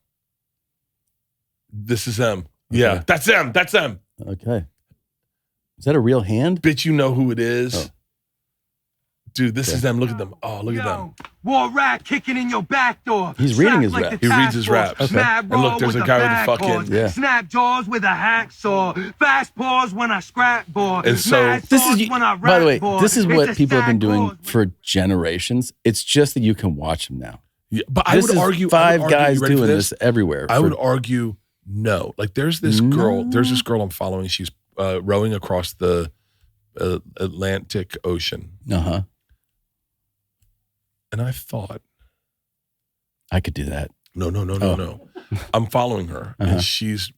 This is them. Okay. Yeah, that's them. Okay. Is that a real hand? Bitch, you know who it is. Oh. Dude, this is them. Look at them. Oh, look at them. War rat kicking in your back door. He's reading his rap. He reads his raps. Okay. And look, there's a guy with a fucking... Yeah. Snap jaws with a hacksaw. Fast paws when I scrap board. And so... By the way, this is what people have been doing for generations. It's just that you can watch them now. Yeah, but I would argue... 5 guys doing this everywhere. I would argue no. Like there's this girl I'm following. She's rowing across the Atlantic Ocean. Uh-huh. And I thought, I could do that. No. I'm following her and she's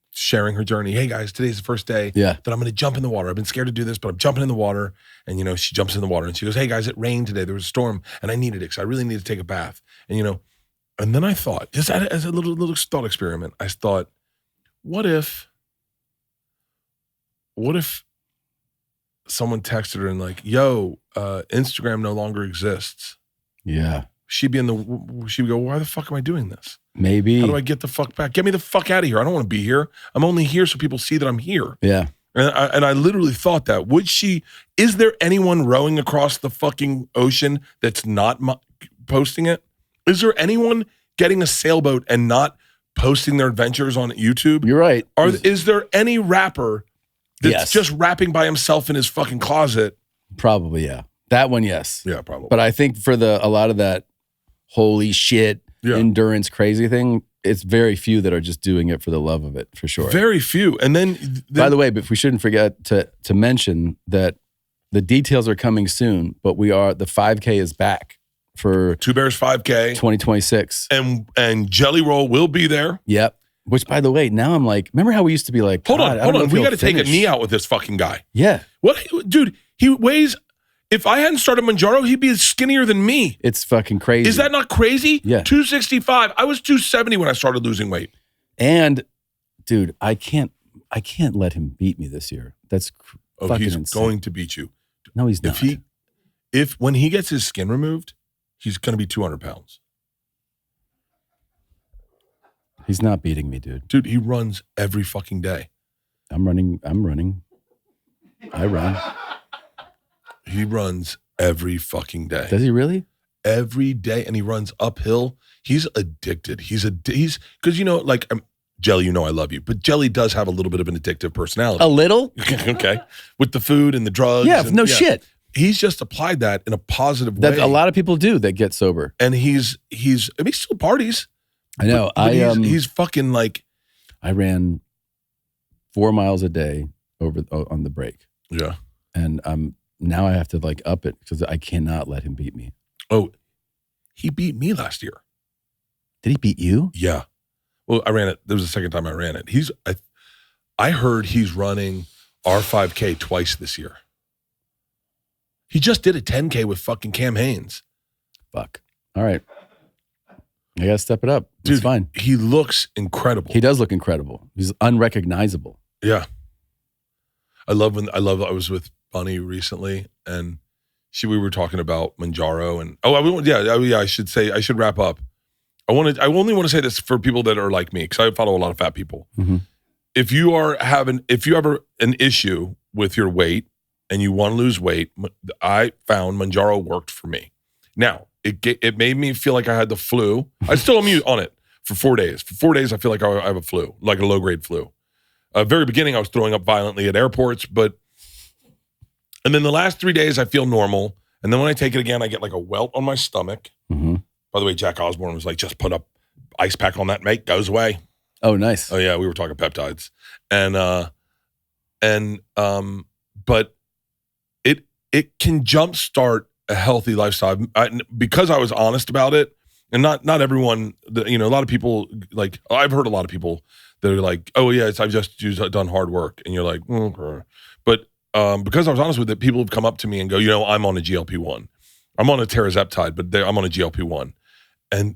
sharing her journey. Hey guys, today's the first day that I'm going to jump in the water. I've been scared to do this, but I'm jumping in the water. And she jumps in the water and she goes, hey guys, it rained today. There was a storm and I needed it because I really need to take a bath. And and then I thought, just as a little thought experiment, I thought, what if someone texted her and like, yo, Instagram no longer exists. Yeah. She would go, why the fuck am I doing this? Maybe. How do I get the fuck back? Get me the fuck out of here. I don't want to be here. I'm only here so people see that I'm here. Yeah. And I literally thought that. Is there anyone rowing across the fucking ocean that's not posting it? Is there anyone getting a sailboat and not posting their adventures on YouTube? You're right. Is there any rapper that's just rapping by himself in his fucking closet? Probably, yeah. That one, yes. Yeah, probably. But I think for a lot of that holy shit endurance crazy thing, it's very few that are just doing it for the love of it, for sure. Very few. And then by the way, but we shouldn't forget to mention that the details are coming soon, but the 5K is back for Two Bears 5K 2026. And Jelly Roll will be there. Yep. Which, by the way, now I'm like, remember how we used to be like, hold on. We got to take a knee out with this fucking guy. Yeah. What? Dude, he weighs... If I hadn't started Mounjaro, he'd be skinnier than me. It's fucking crazy. Is that not crazy? Yeah. 265. I was 270 when I started losing weight. And, dude, I can't let him beat me this year. That's fucking he's insane. going to beat you. No, he's not. When he gets his skin removed, he's going to be 200 pounds. He's not beating me, dude. Dude, he runs every fucking day. I'm running. I run. He runs every fucking day. Does he really? Every day, and he runs uphill. He's addicted. He's because like Jelly, I love you, but Jelly does have a little bit of an addictive personality. A little? Okay, with the food and the drugs. Yeah, shit. He's just applied that in a positive way. That a lot of people do that get sober, and he still parties. I know. But he's fucking like. I ran 4 miles a day on the break. Yeah, and now I have to like up it because I cannot let him beat me. Oh, he beat me last year. Did he beat you? Yeah. Well, I ran it. There was the second time I ran it. I heard he's running our 5K twice this year. He just did a 10K with fucking Cam Haines. Fuck. All right. I gotta step it up. Dude, it's fine. He looks incredible. He does look incredible. He's unrecognizable. Yeah. I was with Bunny recently, and we were talking about Mounjaro, and I should wrap up. I only want to say this for people that are like me, because I follow a lot of fat people. Mm-hmm. If you have an issue with your weight and you want to lose weight, I found Mounjaro worked for me. Now, it made me feel like I had the flu. I still am on it for 4 days. For 4 days, I feel like I have a flu, like a low-grade flu. Very beginning, I was throwing up violently at airports, and then the last 3 days, I feel normal. And then when I take it again, I get like a welt on my stomach. Mm-hmm. But By the way, Jack Osborne was like, just put a ice pack on that, mate. Goes away. Oh, nice. Oh yeah, we were talking peptides, but it can jumpstart a healthy lifestyle because I was honest about it, and not everyone. A lot of people like I've heard a lot of people that are like, oh yeah, I've done hard work, and you're like, but because I was honest with it, people have come up to me and go, I'm on a GLP-1, I'm on a tirzepatide, but I'm on a GLP-1, and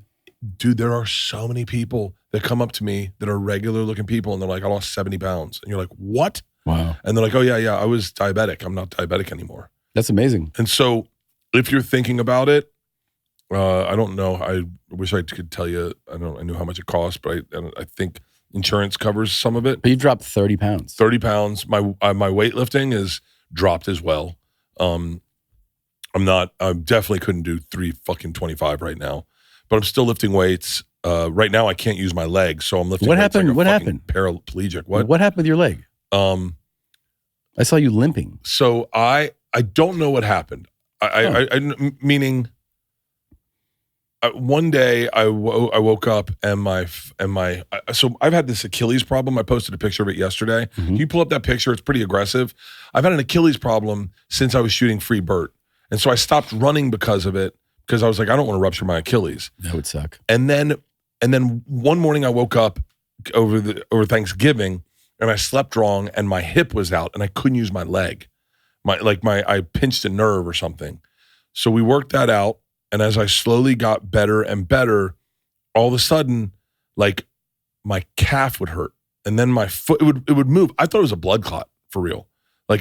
dude, there are so many people that come up to me that are regular looking people and they're like, I lost 70 pounds. And you're like, what? Wow. And they're like, oh yeah, I was diabetic. I'm not diabetic anymore. That's amazing. And so if you're thinking about it, I don't know. I wish I could tell you, I knew how much it costs, but I think insurance covers some of it. But you dropped 30 pounds. 30 pounds. My weightlifting is dropped as well. I definitely couldn't do 325 right now, but I'm still lifting weights. Right now I can't use my legs, so I'm lifting. What weights happened? like What happened? Paraplegic. What happened with your leg? I saw you limping. So I don't know what happened. Meaning, one day I woke up and so I've had this Achilles problem. I posted a picture of it yesterday. Mm-hmm. You pull up that picture; it's pretty aggressive. I've had an Achilles problem since I was shooting Free Bert, and so I stopped running because of it. Because I was like, I don't want to rupture my Achilles. That would suck. And then one morning I woke up over Thanksgiving and I slept wrong and my hip was out and I couldn't use my leg. I pinched a nerve or something. So we worked that out. And as I slowly got better and better, all of a sudden, like my calf would hurt. And then my foot, it would move. I thought it was a blood clot for real.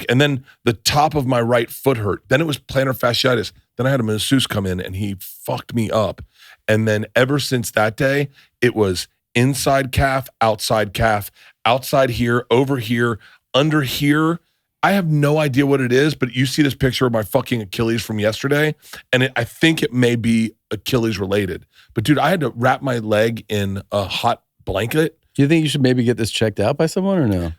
And then the top of my right foot hurt. Then it was plantar fasciitis. Then I had a masseuse come in and he fucked me up. And then ever since that day, it was inside calf, outside here, over here, under here. I have no idea what it is, but you see this picture of my fucking Achilles from yesterday, and I think it may be Achilles related. But dude, I had to wrap my leg in a hot blanket. Do you think you should maybe get this checked out by someone or no?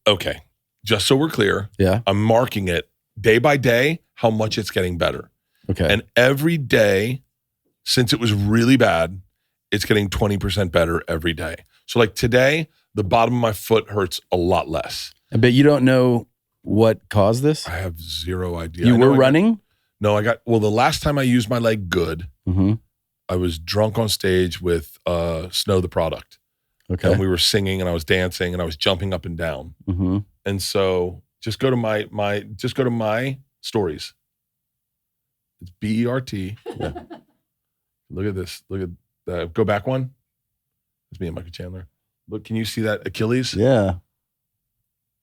Okay. Just so we're clear, yeah, I'm marking it day by day how much it's getting better. Okay. And every day since it was really bad, it's getting 20% better every day. So like today, the bottom of my foot hurts a lot less. But you don't know what caused this? I have zero idea. You were running? No, the last time I used my leg good, mm-hmm. I was drunk on stage with Snow the Product. Okay. And we were singing and I was dancing and I was jumping up and down. Mm-hmm. And so just go to my stories. It's BERT. Yeah. Look at this. Look at that. Go back one. It's me and Michael Chandler. Look, can you see that Achilles? Yeah.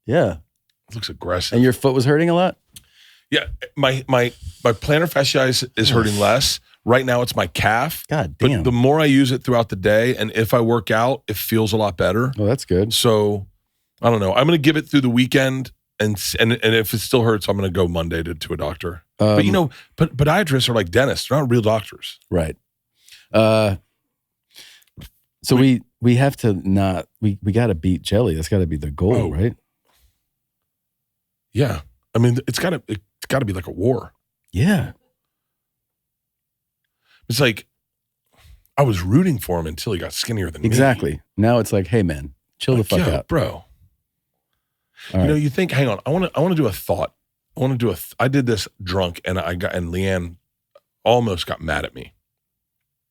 Yeah. It looks aggressive. And your foot was hurting a lot? Yeah. My plantar fasciitis is hurting less. Right now it's my calf. God damn. But the more I use it throughout the day, and if I work out, it feels a lot better. Oh, that's good. So I don't know. I'm going to give it through the weekend, and if it still hurts, I'm going to go Monday to a doctor. But you know, podiatrists are like dentists. They're not real doctors. Right. So we have to not, we got to beat jelly. That's got to be the goal, right? Yeah. I mean, it's got to be like a war. Yeah. It's like I was rooting for him until he got skinnier than me. Exactly. Now it's like, hey man, chill the fuck out, bro. All right. You think, hang on, I want to do a thought. I did this drunk, and Leanne almost got mad at me.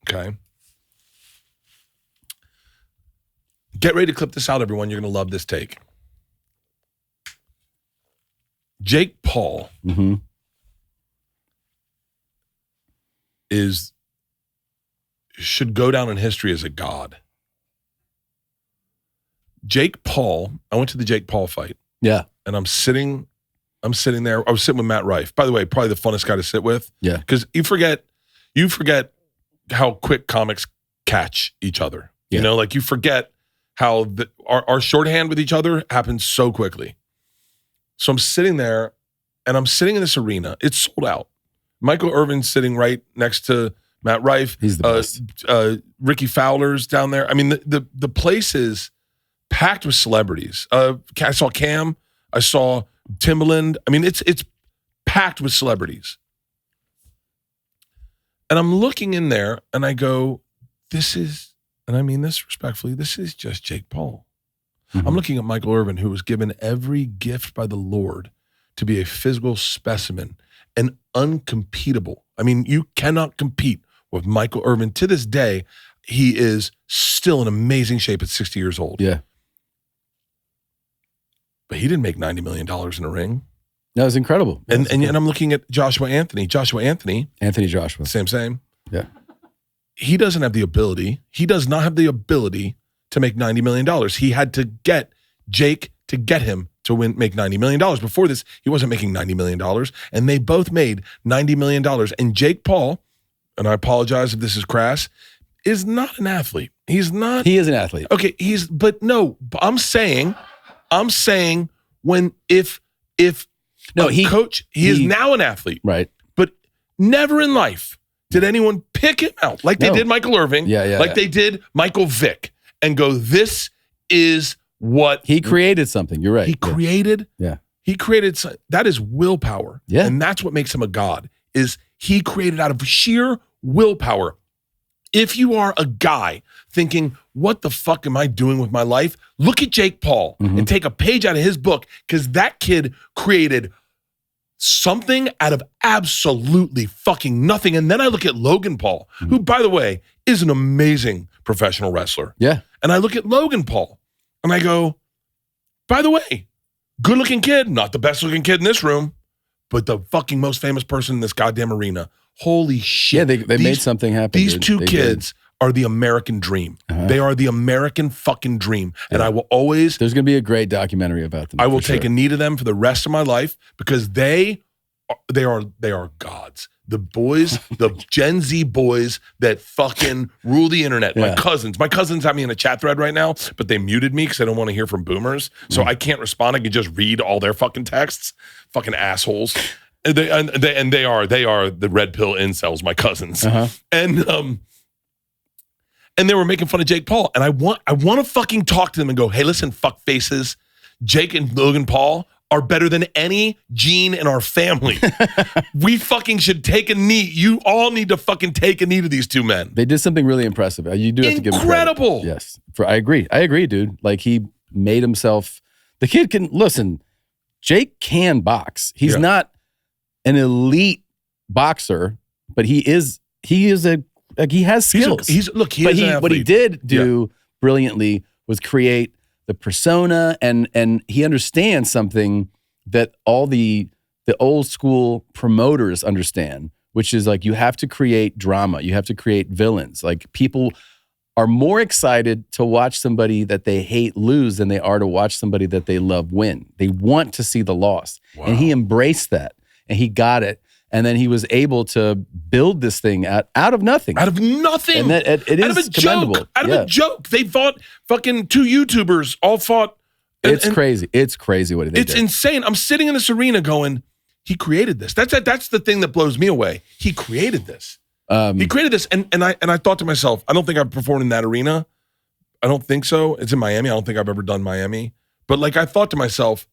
Okay. Get ready to clip this out, everyone. You're going to love this take. Jake Paul should go down in history as a god. Jake Paul, I went to the Jake Paul fight. Yeah. And I'm sitting there. I was sitting with Matt Rife. By the way, probably the funnest guy to sit with. Yeah. Because you forget how quick comics catch each other. Yeah. You know, like you forget how our shorthand with each other happens so quickly. So I'm sitting there, and I'm sitting in this arena. It's sold out. Michael Irvin's sitting right next to Matt Rife. He's the best. Ricky Fowler's down there. I mean, the place is packed with celebrities. I saw Cam. I saw Timbaland. I mean, it's packed with celebrities. And I'm looking in there, and I go, this is, and I mean this respectfully, this is just Jake Paul. Mm-hmm. I'm looking at Michael Irvin, who was given every gift by the Lord to be a physical specimen and uncompetable. I mean, you cannot compete with Michael Irvin. To this day, he is still in amazing shape at 60 years old. Yeah. But he didn't make $90 million in a ring. That was incredible. And I'm looking at Joshua Anthony. Anthony Joshua. Same. Yeah. He doesn't have the ability. He does not have the ability to make $90 million. He had to get Jake to get him to make $90 million. Before this, he wasn't making $90 million. And they both made $90 million. And Jake Paul, and I apologize if this is crass, is not an athlete. He's not. He is an athlete. Okay, I'm saying if coach, he is now an athlete. Right. But never in life did anyone pick him out like they did Michael Irving, they did Michael Vick, and go, this is what he created something. You're right. He created. Yeah. He created. That is willpower. Yeah. And that's what makes him a god, is he created out of sheer willpower. If you are a guy thinking, what the fuck am I doing with my life? Look at Jake Paul and take a page out of his book, because that kid created something out of absolutely fucking nothing. And then I look at Logan Paul, who, by the way, is an amazing professional wrestler. Yeah. And I look at Logan Paul and I go, by the way, good looking kid, not the best looking kid in this room, but the fucking most famous person in this goddamn arena. Holy shit. Yeah, they made something happen. These two kids are the American dream. They are the American fucking dream. Yeah. And I will always... There's going to be a great documentary about them. I will take a knee to them for the rest of my life, because they are gods. The boys, the Gen Z boys that fucking rule the internet. Yeah. My cousins have me in a chat thread right now, but they muted me because I don't want to hear from boomers. So I can't respond. I can just read all their fucking texts. Fucking assholes. And they are the red pill incels, my cousins. And they were making fun of Jake Paul. And I want to fucking talk to them and go, hey, listen, fuck faces. Jake and Logan Paul are better than any gene in our family. We fucking should take a knee. You all need to fucking take a knee to these two men. They did something really impressive. You do have to give them credit. Incredible. Yes. I agree, dude. Like, he made himself, the kid can, listen, Jake can box. He's not an elite boxer, but he has skills. What he did do brilliantly was create the persona, and he understands something that all the old school promoters understand, which is like, you have to create drama. You have to create villains. Like, people are more excited to watch somebody that they hate lose than they are to watch somebody that they love win. They want to see the loss. Wow. And he embraced that, and he got it. And then he was able to build this thing out of nothing. Out of nothing. And that, it out is of a commendable. joke. Out of a joke. They fought fucking 2 YouTubers, all fought. It's crazy. It's crazy what they did. It's insane. I'm sitting in this arena going, he created this. That's the thing that blows me away. He created this. He created this. And I thought to myself, I don't think I've performed in that arena. I don't think so. It's in Miami. I don't think I've ever done Miami. But like I thought to myself.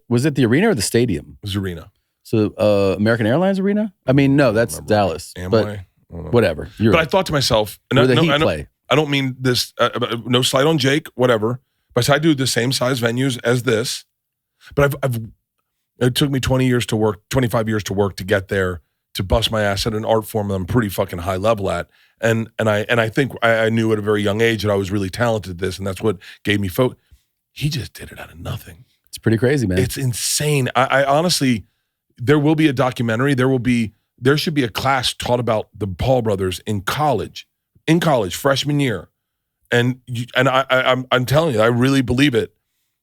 Was it the arena or the stadium? It was arena. So American Airlines Arena? I mean, no, that's Dallas. Amway? But whatever. But I thought to myself. Where the Heat play. I don't mean this. No slight on Jake, whatever. But I do the same size venues as this. But it took me 20 years to work, 25 years to work to get there, to bust my ass at an art form that I'm pretty fucking high level at. And I think I knew at a very young age that I was really talented at this, and that's what gave me focus. He just did it out of nothing. It's pretty crazy, man. It's insane. I honestly, there will be a documentary. There should be a class taught about the Paul brothers in college, freshman year. And I'm telling you, I really believe it.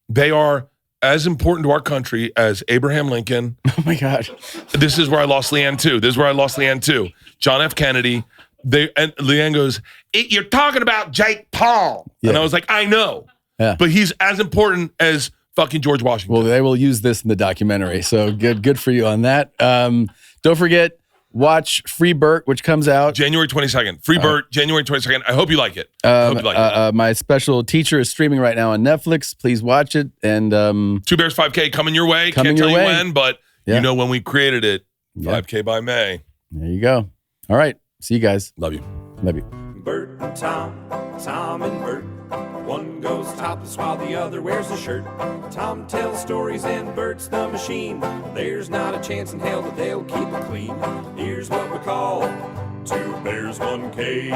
They are as important to our country as Abraham Lincoln. Oh my God. This is where I lost Leanne too. John F. Kennedy. And Leanne goes, "You're talking about Jake Paul." Yeah. And I was like, I know. Yeah. But he's as important as fucking George Washington. Well, they will use this in the documentary. So good for you on that. Don't forget, watch Free Bert, which comes out January 22nd. Free Bert, January 22nd. I hope you like it. My Special Teacher is streaming right now on Netflix. Please watch it. And 2 Bears 5K coming your way. Can't tell you when, but you know when we created it. 5K by May. There you go. All right. See you guys. Love you. Love you. Bert and Tom and Bert. One goes topless while the other wears a shirt. Tom tells stories and Bert's the machine. There's not a chance in hell that they'll keep it clean. Here's what we call 2 Bears, 1 Cave.